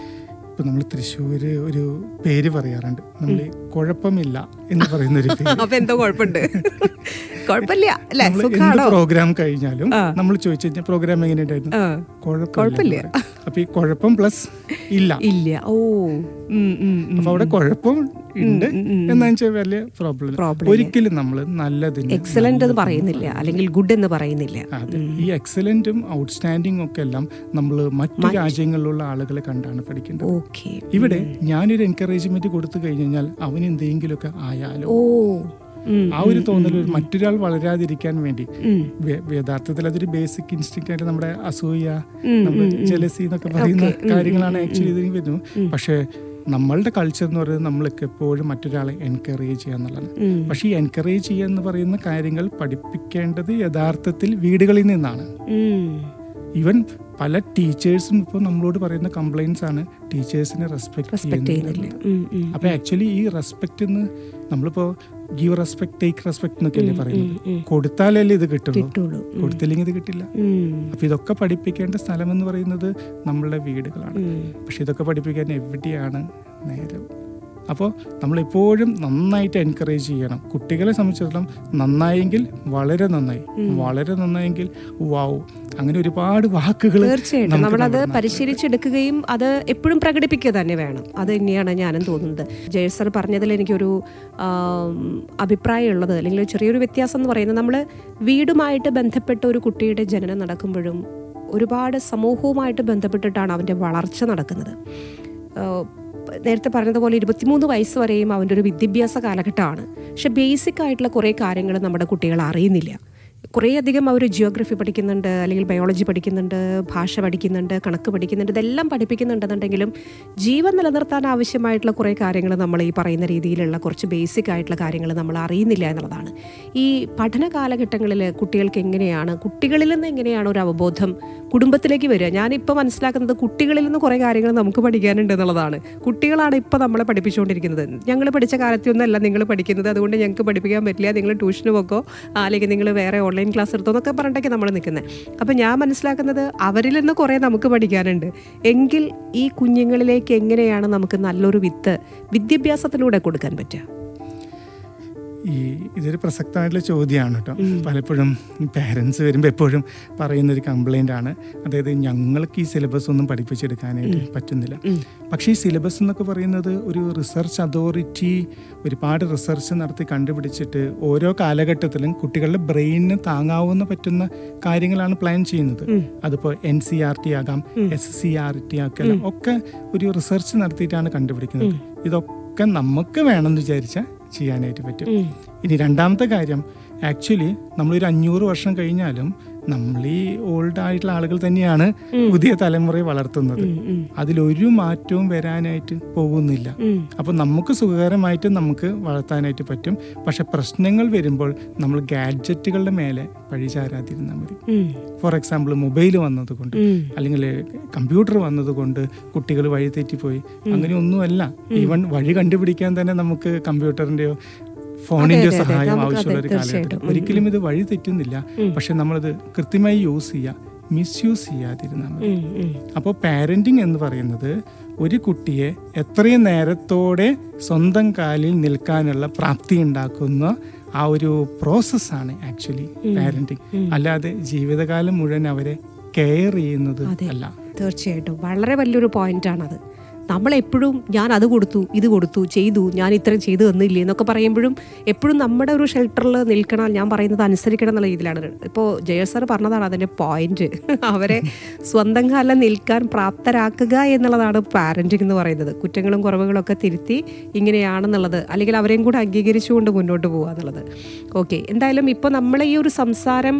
ഇപ്പം നമ്മൾ തൃശ്ശൂർ ഒരു പേര് പറയാറുണ്ട്, നമ്മൾ കുഴപ്പമില്ല എന്ന് പറയുന്ന ഒരു പേര്. അപ്പൊ എന്തോ കുഴപ്പമുണ്ട്? കുഴപ്പമില്ല അല്ലേ? പ്രോഗ്രാം കഴിഞ്ഞാലും നമ്മൾ ചോദിച്ചു കഴിഞ്ഞാൽ പ്രോഗ്രാം എങ്ങനെയുണ്ടായിരുന്നു? കുഴപ്പമില്ല. അപ്പൊ ഈ കുഴപ്പം പ്ലസ് ഇല്ല. ഓ, അപ്പൊ അവിടെ കുഴപ്പം ഉണ്ട് എന്താ വെച്ചാൽ വലിയ പ്രോബ്ലം. ഒരിക്കലും നമ്മൾ നല്ലതിന് എക്സലന്റ് എന്ന് പറയുന്നില്ല, അല്ലെങ്കിൽ ഗുഡ് എന്ന് പറയുന്നില്ല. ഈ എക്സലന്റും ഔട്ട്സ്റ്റാൻഡിംഗ് ഒക്കെ എല്ലാം നമ്മൾ മറ്റു രാജ്യങ്ങളിലുള്ള ആളുകളെ കണ്ടാണ് പഠിക്കേണ്ടത്. ഇവിടെ ഞാനൊരു എൻകറേജ്മെന്റ് കൊടുത്തു കഴിഞ്ഞാൽ അവന് എന്തെങ്കിലുമൊക്കെ ആയാലോ, ആ ഒരു തോന്നൽ മറ്റൊരാൾ വളരാതിരിക്കാൻ വേണ്ടി. യഥാർത്ഥത്തിൽ അതൊരു ബേസിക് ഇൻസ്റ്റിങ്ക്റ്റ് ആയിട്ട് നമ്മുടെ അസൂയ, നമ്മുടെ ജലസി എന്നൊക്കെ പറയുന്ന കാര്യങ്ങളാണ് ആക്ച്വലി ഇതിന് വരുന്നത്. പക്ഷേ നമ്മളുടെ കൾച്ചർ എന്ന് പറയുന്നത് നമ്മൾക്ക് എപ്പോഴും മറ്റൊരാളെ എൻകറേജ് ചെയ്യുക എന്നുള്ളതാണ്. പക്ഷേ ഈ എൻകറേജ് ചെയ്യുക എന്ന് പറയുന്ന കാര്യങ്ങൾ പഠിപ്പിക്കേണ്ടത് യഥാർത്ഥത്തിൽ വീടുകളിൽ നിന്നാണ്. ഈവൻ പല ടീച്ചേഴ്സും ഇപ്പോൾ നമ്മളോട് പറയുന്ന കംപ്ലൈൻസ് ആണ്, ടീച്ചേഴ്സിനെ റെസ്പെക്ട് ചെയ്യുന്നില്ല. അപ്പൊ ആക്ച്വലി ഈ റെസ്പെക്ട് എന്ന് നമ്മളിപ്പോ ഗീവ് റെസ്പെക്ട് ടേക്ക് റെസ്പെക്ട് എന്നൊക്കെയല്ലേ പറയുന്നത്. കൊടുത്താലല്ലേ ഇത് കിട്ടുള്ളൂ, കൊടുത്തില്ലെങ്കിൽ ഇത് കിട്ടില്ല. അപ്പൊ ഇതൊക്കെ പഠിപ്പിക്കേണ്ട സ്ഥലം എന്ന് പറയുന്നത് നമ്മളുടെ വീടുകളാണ്. പക്ഷെ ഇതൊക്കെ പഠിപ്പിക്കാൻ എവിടെയാണ് നേരം? അപ്പോൾ നമ്മളെപ്പോഴും നന്നായിട്ട് എൻകറേജ് ചെയ്യണം. കുട്ടികളെ സംബന്ധിച്ചിടത്തോളം നന്നായെങ്കിൽ വളരെ നന്നായി, വളരെ നന്നായെങ്കിൽ വാവ്, അങ്ങനെ ഒരുപാട് വാക്കുകൾ തീർച്ചയായിട്ടും നമ്മളത് പരിശീലിച്ചെടുക്കുകയും അത് എപ്പോഴും പ്രകടിപ്പിക്കുക തന്നെ വേണം. അത് തന്നെയാണ് ഞാനും തോന്നുന്നത്. ജയ് സർ പറഞ്ഞതിൽ എനിക്കൊരു അഭിപ്രായമുള്ളത്, അല്ലെങ്കിൽ ചെറിയൊരു വ്യത്യാസം എന്ന് പറയുന്നത്, നമ്മൾ വീടുമായിട്ട് ബന്ധപ്പെട്ട ഒരു കുട്ടിയുടെ ജനനം നടക്കുമ്പോഴും ഒരുപാട് സമൂഹവുമായിട്ട് ബന്ധപ്പെട്ടിട്ടാണ് അവൻ്റെ വളർച്ച നടക്കുന്നത്. നേരത്തെ പറഞ്ഞതുപോലെ 23 വയസ്സ് വരെയും അവൻ്റെ ഒരു വിദ്യാഭ്യാസ കാലഘട്ടമാണ്. പക്ഷെ ബേസിക് ആയിട്ടുള്ള കുറേ കാര്യങ്ങൾ നമ്മുടെ കുട്ടികൾ അറിയുന്നില്ല. കുറേയധികം അവർ ജിയോഗ്രഫി പഠിക്കുന്നുണ്ട്, അല്ലെങ്കിൽ ബയോളജി പഠിക്കുന്നുണ്ട്, ഭാഷ പഠിക്കുന്നുണ്ട്, കണക്ക് പഠിക്കുന്നുണ്ട്, ഇതെല്ലാം പഠിപ്പിക്കുന്നുണ്ടെന്നുണ്ടെങ്കിലും ജീവൻ നിലനിർത്താൻ ആവശ്യമായിട്ടുള്ള കുറേ കാര്യങ്ങൾ നമ്മൾ ഈ പറയുന്ന രീതിയിലുള്ള കുറച്ച് ബേസിക് ആയിട്ടുള്ള കാര്യങ്ങൾ നമ്മൾ അറിയുന്നില്ല എന്നുള്ളതാണ്. ഈ പഠന കാലഘട്ടങ്ങളിൽ കുട്ടികൾക്ക് എങ്ങനെയാണ്, കുട്ടികളിൽ നിന്ന് എങ്ങനെയാണ് ഒരു അവബോധം കുടുംബത്തിലേക്ക് വരിക? ഞാനിപ്പോൾ മനസ്സിലാക്കുന്നത് കുട്ടികളിൽ നിന്ന് കുറേ കാര്യങ്ങൾ നമുക്ക് പഠിക്കാനുണ്ട് എന്നുള്ളതാണ്. കുട്ടികളാണ് ഇപ്പോൾ നമ്മളെ പഠിപ്പിച്ചുകൊണ്ടിരിക്കുന്നത്. ഞങ്ങൾ പഠിച്ച കാലത്തൊന്നും അല്ല നിങ്ങൾ പഠിക്കുന്നത്, അതുകൊണ്ട് ഞങ്ങൾക്ക് പഠിപ്പിക്കാൻ പറ്റില്ല, നിങ്ങൾ ട്യൂഷന് പോക്കോ, അല്ലെങ്കിൽ നിങ്ങൾ വേറെ ഓൺലൈൻ ക്ലാസ് എടുത്തോ എന്നൊക്കെ പറഞ്ഞിട്ടൊക്കെ നമ്മൾ നിൽക്കുന്നത്. അപ്പം ഞാൻ മനസ്സിലാക്കുന്നത് അവരിൽ നിന്ന് കുറേ നമുക്ക് പഠിക്കാനുണ്ട്. എങ്കിൽ ഈ കുഞ്ഞുങ്ങളിലേക്ക് എങ്ങനെയാണ് നമുക്ക് നല്ലൊരു വിത്ത് വിദ്യാഭ്യാസത്തിലൂടെ കൊടുക്കാൻ പറ്റുക? ഇതൊരു പ്രസക്തമായിട്ടുള്ള ചോദ്യമാണ് കേട്ടോ. പലപ്പോഴും പാരൻസ് വരുമ്പോൾ എപ്പോഴും പറയുന്നൊരു കംപ്ലൈൻ്റ് ആണ്, അതായത് ഞങ്ങൾക്ക് ഈ സിലബസ് ഒന്നും പഠിപ്പിച്ചെടുക്കാനായിട്ട് പറ്റുന്നില്ല. പക്ഷേ ഈ സിലബസ് എന്നൊക്കെ പറയുന്നത് ഒരു റിസർച്ച് അതോറിറ്റി ഒരുപാട് റിസർച്ച് നടത്തി കണ്ടുപിടിച്ചിട്ട് ഓരോ കാലഘട്ടത്തിലും കുട്ടികളുടെ ബ്രെയിനിന് താങ്ങാവുന്ന പറ്റുന്ന കാര്യങ്ങളാണ് പ്ലാൻ ചെയ്യുന്നത്. അതിപ്പോൾ NCERT ആകാം, SCERT ആക്കാം, ഒക്കെ ഒരു റിസർച്ച് നടത്തിയിട്ടാണ് കണ്ടുപിടിക്കുന്നത്. ഇതൊക്കെ നമുക്ക് വേണമെന്ന് വിചാരിച്ചാൽ ചെയ്യാനായിട്ട് പറ്റും. ഇനി രണ്ടാമത്തെ കാര്യം, ആക്ച്വലി നമ്മളൊരു 500 വർഷം കഴിഞ്ഞാലും നമ്മൾ ഈ ഓൾഡ് ആയിട്ടുള്ള ആളുകൾ തന്നെയാണ് പുതിയ തലമുറയെ വളർത്തുന്നത്. അതിലൊരു മാറ്റവും വരാനായിട്ട് പോകുന്നില്ല. അപ്പോൾ നമുക്ക് സുഖകരമായിട്ട് നമുക്ക് വളർത്താനായിട്ട് പറ്റും. പക്ഷെ പ്രശ്നങ്ങൾ വരുമ്പോൾ നമ്മൾ ഗാഡ്ജറ്റുകളുടെ മേലെ പഴിചാരാതിരുന്നാൽ മതി. ഫോർ എക്സാമ്പിൾ, മൊബൈൽ വന്നതുകൊണ്ട് അല്ലെങ്കിൽ കമ്പ്യൂട്ടർ വന്നതുകൊണ്ട് കുട്ടികൾ വഴി തെറ്റിപ്പോയി, അങ്ങനെയൊന്നുമല്ല. ഈവൻ വഴി കണ്ടുപിടിക്കാൻ തന്നെ നമുക്ക് കമ്പ്യൂട്ടറിൻ്റെയോ ഫോണിന്റെ സഹായം ആവശ്യമുള്ള ഒരു കാലഘട്ടം. ഒരിക്കലും ഇത് വഴി തെറ്റുന്നില്ല. പക്ഷെ നമ്മളിത് കൃത്യമായി യൂസ് ചെയ്യുക, മിസ്യൂസ് ചെയ്യാതിരുന്നാൽ മതി. അപ്പോൾ പാരന്റിങ് എന്ന് പറയുന്നത് ഒരു കുട്ടിയെ എത്രയും നേരത്തോടെ സ്വന്തം കാലിൽ നിൽക്കാനുള്ള പ്രാപ്തി ഉണ്ടാക്കുന്ന ആ ഒരു പ്രോസസ്സാണ് ആക്ച്വലി പാരന്റിങ്. അല്ലാതെ ജീവിതകാലം മുഴുവൻ അവരെ കെയർ ചെയ്യുന്നത് അല്ല. തീർച്ചയായിട്ടും വളരെ വലിയൊരു പോയിന്റാണത്. നമ്മളെപ്പോഴും ഞാൻ അത് കൊടുത്തു, ഇത് കൊടുത്തു, ചെയ്തു, ഞാൻ ഇത്രയും ചെയ്തു തന്നില്ലേ എന്നൊക്കെ പറയുമ്പോഴും എപ്പോഴും നമ്മുടെ ഒരു ഷെൽട്ടറിൽ നിൽക്കണം, ഞാൻ പറയുന്നത് അനുസരിക്കണം എന്നുള്ള രീതിയിലാണ്. ഇപ്പോൾ ജയ സാർ പറഞ്ഞതാണ് അതിൻ്റെ പോയിന്റ്. അവരെ സ്വന്തം കാലം നിൽക്കാൻ പ്രാപ്തരാക്കുക എന്നുള്ളതാണ് പാരന്റിങ് എന്ന് പറയുന്നത്. കുറ്റങ്ങളും കുറവുകളും ഒക്കെ തിരുത്തി ഇങ്ങനെയാണെന്നുള്ളത്, അല്ലെങ്കിൽ അവരെയും കൂടെ അംഗീകരിച്ചുകൊണ്ട് മുന്നോട്ട് പോകുക എന്നുള്ളത്. ഓക്കെ, എന്തായാലും ഇപ്പോൾ നമ്മളെ ഈ ഒരു സംസാരം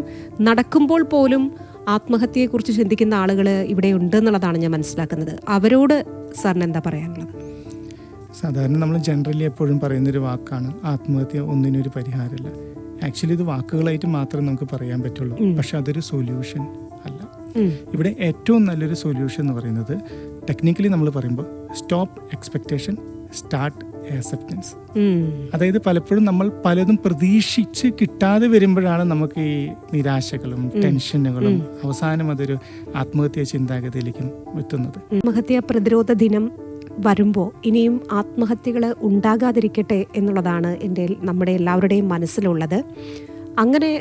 നടക്കുമ്പോൾ പോലും ആത്മഹത്യയെക്കുറിച്ച് ചിന്തിക്കുന്ന ആളുകൾ ഇവിടെ ഉണ്ട് എന്നുള്ളതാണ് ഞാൻ മനസ്സിലാക്കുന്നത്. അവരോട് സാറിന് എന്താ പറയാനുള്ളത്? സാധാരണ നമ്മൾ ജനറലി എപ്പോഴും പറയുന്നൊരു വാക്കാണ് ആത്മഹത്യ ഒന്നിനൊരു പരിഹാരമല്ല. ആക്ച്വലി ഇത് വാക്കുകളായിട്ട് മാത്രമേ നമുക്ക് പറയാൻ പറ്റുള്ളൂ. പക്ഷെ അതൊരു സൊല്യൂഷൻ അല്ല. ഇവിടെ ഏറ്റവും നല്ലൊരു സൊല്യൂഷൻ എന്ന് പറയുന്നത് ടെക്നിക്കലി നമ്മൾ പറയുമ്പോൾ സ്റ്റോപ്പ് എക്സ്പെക്ടേഷൻ, സ്റ്റാർട്ട് ആക്സെപ്റ്റൻസ്. അതായത് പലപ്പോഴും നമ്മൾ പലതും പ്രതീക്ഷിച്ച് കിട്ടാതെ വരുമ്പോഴാണ് നമുക്ക് ഈ നിരാശകളും ടെൻഷനുകളും അവസാനം അതൊരു ആത്മഹത്യാ ചിന്താഗതിയിലേക്കും എത്തുന്നത്. ആത്മഹത്യാ പ്രതിരോധ ദിനം വരുമ്പോൾ ഇനിയും ആത്മഹത്യകൾ ഉണ്ടാകാതിരിക്കട്ടെ എന്നുള്ളതാണ് നമ്മുടെ എല്ലാവരുടെയും മനസ്സിലുള്ളത്. അങ്ങനെ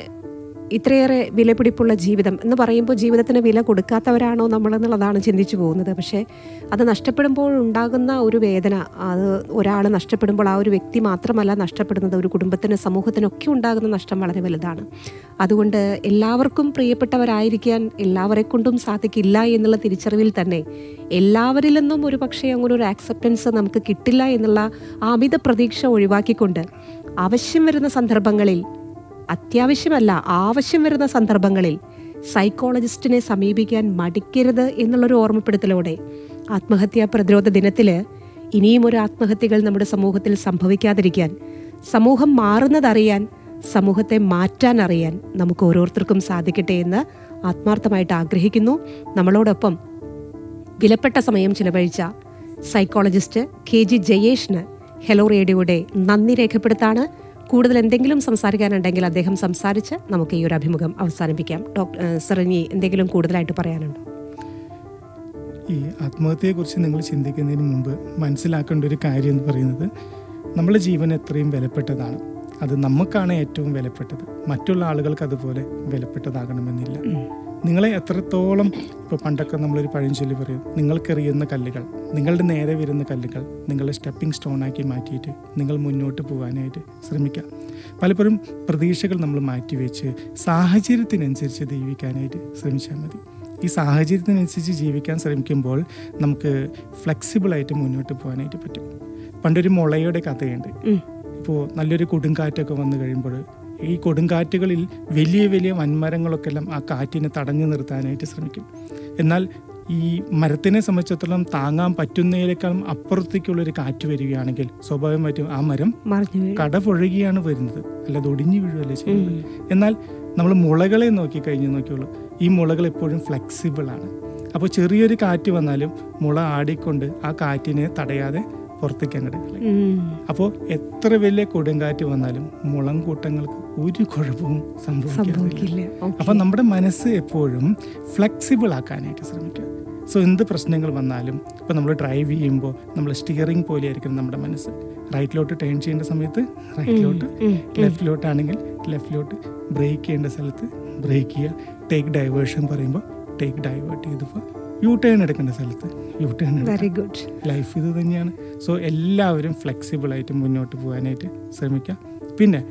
ഇത്രയേറെ വിലപിടിപ്പുള്ള ജീവിതം എന്ന് പറയുമ്പോൾ ജീവിതത്തിന് വില കൊടുക്കാത്തവരാണോ നമ്മളെന്നുള്ളതാണ് ചിന്തിച്ചു പോകുന്നത്. പക്ഷേ അത് നഷ്ടപ്പെടുമ്പോൾ ഉണ്ടാകുന്ന ഒരു വേദന, അത് ഒരാൾ നഷ്ടപ്പെടുമ്പോൾ ആ ഒരു വ്യക്തി മാത്രമല്ല നഷ്ടപ്പെടുന്നത്, ഒരു കുടുംബത്തിന്, സമൂഹത്തിനൊക്കെ ഉണ്ടാകുന്ന നഷ്ടം വളരെ വലുതാണ്. അതുകൊണ്ട് എല്ലാവർക്കും പ്രിയപ്പെട്ടവരായിരിക്കാൻ എല്ലാവരെ കൊണ്ടും സാധിക്കില്ല എന്നുള്ള തിരിച്ചറിവിൽ തന്നെ എല്ലാവരിൽ നിന്നും ഒരു പക്ഷേ അങ്ങനെ ഒരു ആക്സെപ്റ്റൻസ് നമുക്ക് കിട്ടില്ല എന്നുള്ള ആ അമിത പ്രതീക്ഷ ഒഴിവാക്കിക്കൊണ്ട് ആവശ്യം വരുന്ന സന്ദർഭങ്ങളിൽ, അത്യാവശ്യമല്ല ആവശ്യം വരുന്ന സന്ദർഭങ്ങളിൽ സൈക്കോളജിസ്റ്റിനെ സമീപിക്കാൻ മടിക്കരുത് എന്നുള്ളൊരു ഓർമ്മപ്പെടുത്തലോടെ ആത്മഹത്യാ പ്രതിരോധ ദിനത്തിൽ ഇനിയും ഒരു ആത്മഹത്യകൾ നമ്മുടെ സമൂഹത്തിൽ സംഭവിക്കാതിരിക്കാൻ, സമൂഹം മാറുന്നതറിയാൻ, സമൂഹത്തെ മാറ്റാൻ അറിയാൻ നമുക്ക് ഓരോരുത്തർക്കും സാധിക്കട്ടെ എന്ന് ആത്മാർത്ഥമായിട്ട് ആഗ്രഹിക്കുന്നു. നമ്മളോടൊപ്പം വിലപ്പെട്ട സമയം ചിലവഴിച്ച സൈക്കോളജിസ്റ്റ് KG ജയേഷിന് ഹെലോ റേഡിയോയുടെ നന്ദി രേഖപ്പെടുത്താണ്. കൂടുതൽ എന്തെങ്കിലും സംസാരിക്കാനുണ്ടെങ്കിൽ അദ്ദേഹം സംസാരിച്ച് നമുക്ക് ഈ ഒരു അഭിമുഖം അവസാനിപ്പിക്കാം. സർ, ഇനി എന്തെങ്കിലും കൂടുതലായിട്ട് പറയാനുണ്ടോ? ഈ ആത്മഹത്യയെക്കുറിച്ച് നിങ്ങൾ ചിന്തിക്കുന്നതിന് മുമ്പ് മനസ്സിലാക്കേണ്ട ഒരു കാര്യം എന്ന് പറയുന്നത്, നമ്മുടെ ജീവൻ എത്രയും വിലപ്പെട്ടതാണ്. അത് നമുക്കാണ് ഏറ്റവും വിലപ്പെട്ടത്. മറ്റുള്ള ആളുകൾക്ക് അതുപോലെ വിലപ്പെട്ടതാകണമെന്നില്ല. നിങ്ങളെ എത്രത്തോളം, ഇപ്പോൾ പണ്ടൊക്കെ നമ്മളൊരു പഴഞ്ചൊല്ലി പറയും, നിങ്ങൾക്കെറിയുന്ന കല്ലുകൾ, നിങ്ങളുടെ നേരെ വരുന്ന കല്ലുകൾ നിങ്ങളുടെ സ്റ്റെപ്പിംഗ് സ്റ്റോണാക്കി മാറ്റിയിട്ട് നിങ്ങൾ മുന്നോട്ട് പോകാനായിട്ട് ശ്രമിക്കുക. പലപ്പോഴും പ്രതീക്ഷകൾ നമ്മൾ മാറ്റിവെച്ച് സാഹചര്യത്തിനനുസരിച്ച് ജീവിക്കാനായിട്ട് ശ്രമിച്ചാൽ മതി. ഈ സാഹചര്യത്തിനനുസരിച്ച് ജീവിക്കാൻ ശ്രമിക്കുമ്പോൾ നമുക്ക് ഫ്ലെക്സിബിളായിട്ട് മുന്നോട്ട് പോകാനായിട്ട് പറ്റും. പണ്ടൊരു മുളയുടെ കഥയുണ്ട്. ഇപ്പോൾ നല്ലൊരു കൊടുങ്കാറ്റൊക്കെ വന്നു കഴിയുമ്പോൾ ഈ കൊടുങ്കാറ്റുകളിൽ വലിയ വലിയ വൻമരങ്ങളൊക്കെ എല്ലാം ആ കാറ്റിനെ തടഞ്ഞു നിർത്താനായിട്ട് ശ്രമിക്കും. എന്നാൽ ഈ മരത്തിനെ സംബന്ധിച്ചിടത്തോളം താങ്ങാൻ പറ്റുന്നതിനേക്കാളും അപ്പുറത്തേക്കുള്ളൊരു കാറ്റ് വരികയാണെങ്കിൽ സ്വാഭാവികമായിട്ടും ആ മരം കടപുഴകിയാണ് വരുന്നത്, അല്ലാതെ ഒടിഞ്ഞു വീഴുകയല്ലേ ചെയ്യുന്നത്. എന്നാൽ നമ്മൾ മുളകളെ നോക്കിയോളൂ, ഈ മുളകൾ എപ്പോഴും ഫ്ലെക്സിബിളാണ്. അപ്പോൾ ചെറിയൊരു കാറ്റ് വന്നാലും മുള ആടിക്കൊണ്ട് ആ കാറ്റിനെ തടയാതെ പുറത്തേക്ക് അങ്ങോട്ട് കളയും. അപ്പോൾ എത്ര വലിയ കൊടുങ്കാറ്റ് വന്നാലും മുളം കൂട്ടങ്ങൾക്ക് ഒരു കുഴപ്പവും സംഭവിക്കില്ല. അപ്പം നമ്മുടെ മനസ്സ് എപ്പോഴും ഫ്ലെക്സിബിൾ ആക്കാനായിട്ട് ശ്രമിക്കുക. സോ എന്ത് പ്രശ്നങ്ങൾ വന്നാലും ഇപ്പോൾ നമ്മൾ ഡ്രൈവ് ചെയ്യുമ്പോൾ നമ്മൾ സ്റ്റിയറിംഗ് പോലെ ആയിരിക്കും നമ്മുടെ മനസ്സ്. റൈറ്റിലോട്ട് ടേൺ ചെയ്യേണ്ട സമയത്ത് റൈറ്റിലോട്ട്, ലെഫ്റ്റിലോട്ടാണെങ്കിൽ ലെഫ്റ്റിലോട്ട്, ബ്രേക്ക് ചെയ്യേണ്ട സ്ഥലത്ത് ബ്രേക്ക് ചെയ്യുക, ടേക്ക് ഡൈവേർഷൻ പറയുമ്പോൾ ടേക്ക് ഡൈവേർട്ട് ചെയ്തപ്പോൾ യു ടേൺ എടുക്കേണ്ട സ്ഥലത്ത് U turn. Very good. Life ഇത് തന്നെയാണ്. സോ എല്ലാവരും ഫ്ലെക്സിബിളായിട്ട് മുന്നോട്ട് പോകാനായിട്ട് ശ്രമിക്കുക. പിന്നെ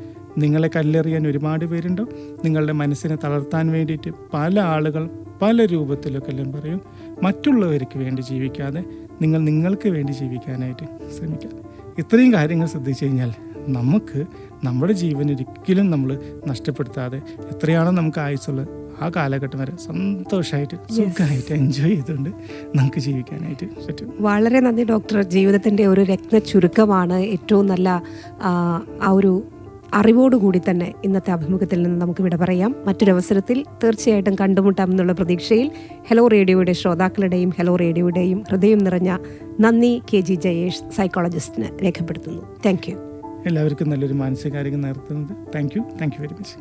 നിങ്ങളെ കല്ലെറിയാൻ ഒരുപാട് പേരുണ്ടോ, നിങ്ങളുടെ മനസ്സിനെ തളർത്താൻ വേണ്ടിയിട്ട് പല ആളുകൾ പല രൂപത്തിലൊക്കെ എല്ലാം പറയും. മറ്റുള്ളവർക്ക് വേണ്ടി ജീവിക്കാതെ നിങ്ങൾക്ക് വേണ്ടി ജീവിക്കാനായിട്ട് ശ്രമിക്കുക. ഇത്രയും കാര്യങ്ങൾ ശ്രദ്ധിച്ചു കഴിഞ്ഞാൽ നമുക്ക് നമ്മുടെ ജീവൻ ഒരിക്കലും നമ്മൾ നഷ്ടപ്പെടുത്താതെ എത്രയാണോ നമുക്ക് ആയുസുള്ളത് ആ കാലഘട്ടം വരെ സന്തോഷമായിട്ട് സുഖമായിട്ട് എൻജോയ് ചെയ്തുകൊണ്ട് നമുക്ക് ജീവിക്കാനായിട്ട് പറ്റും. വളരെ നന്ദി ഡോക്ടർ. ജീവിതത്തിൻ്റെ ഒരു രത്ന ചുരുക്കമാണ്. ഏറ്റവും നല്ല ആ ഒരു അറിവോടുകൂടി തന്നെ ഇന്നത്തെ അഭിമുഖത്തിൽ നിന്ന് നമുക്ക് വിട പറയാം. മറ്റൊരവസരത്തിൽ തീർച്ചയായിട്ടും കണ്ടുമുട്ടാം എന്നുള്ള പ്രതീക്ഷയിൽ ഹലോ റേഡിയോയുടെ ശ്രോതാക്കളുടെയും ഹലോ റേഡിയോയുടെയും ഹൃദയം നിറഞ്ഞ നന്ദി KG ജയേഷ് സൈക്കോളജിസ്റ്റിന് രേഖപ്പെടുത്തുന്നു. Thank you. എല്ലാവർക്കും നല്ലൊരു മാനസികാരോഗ്യം നേർത്തുന്നത്. Thank you very much.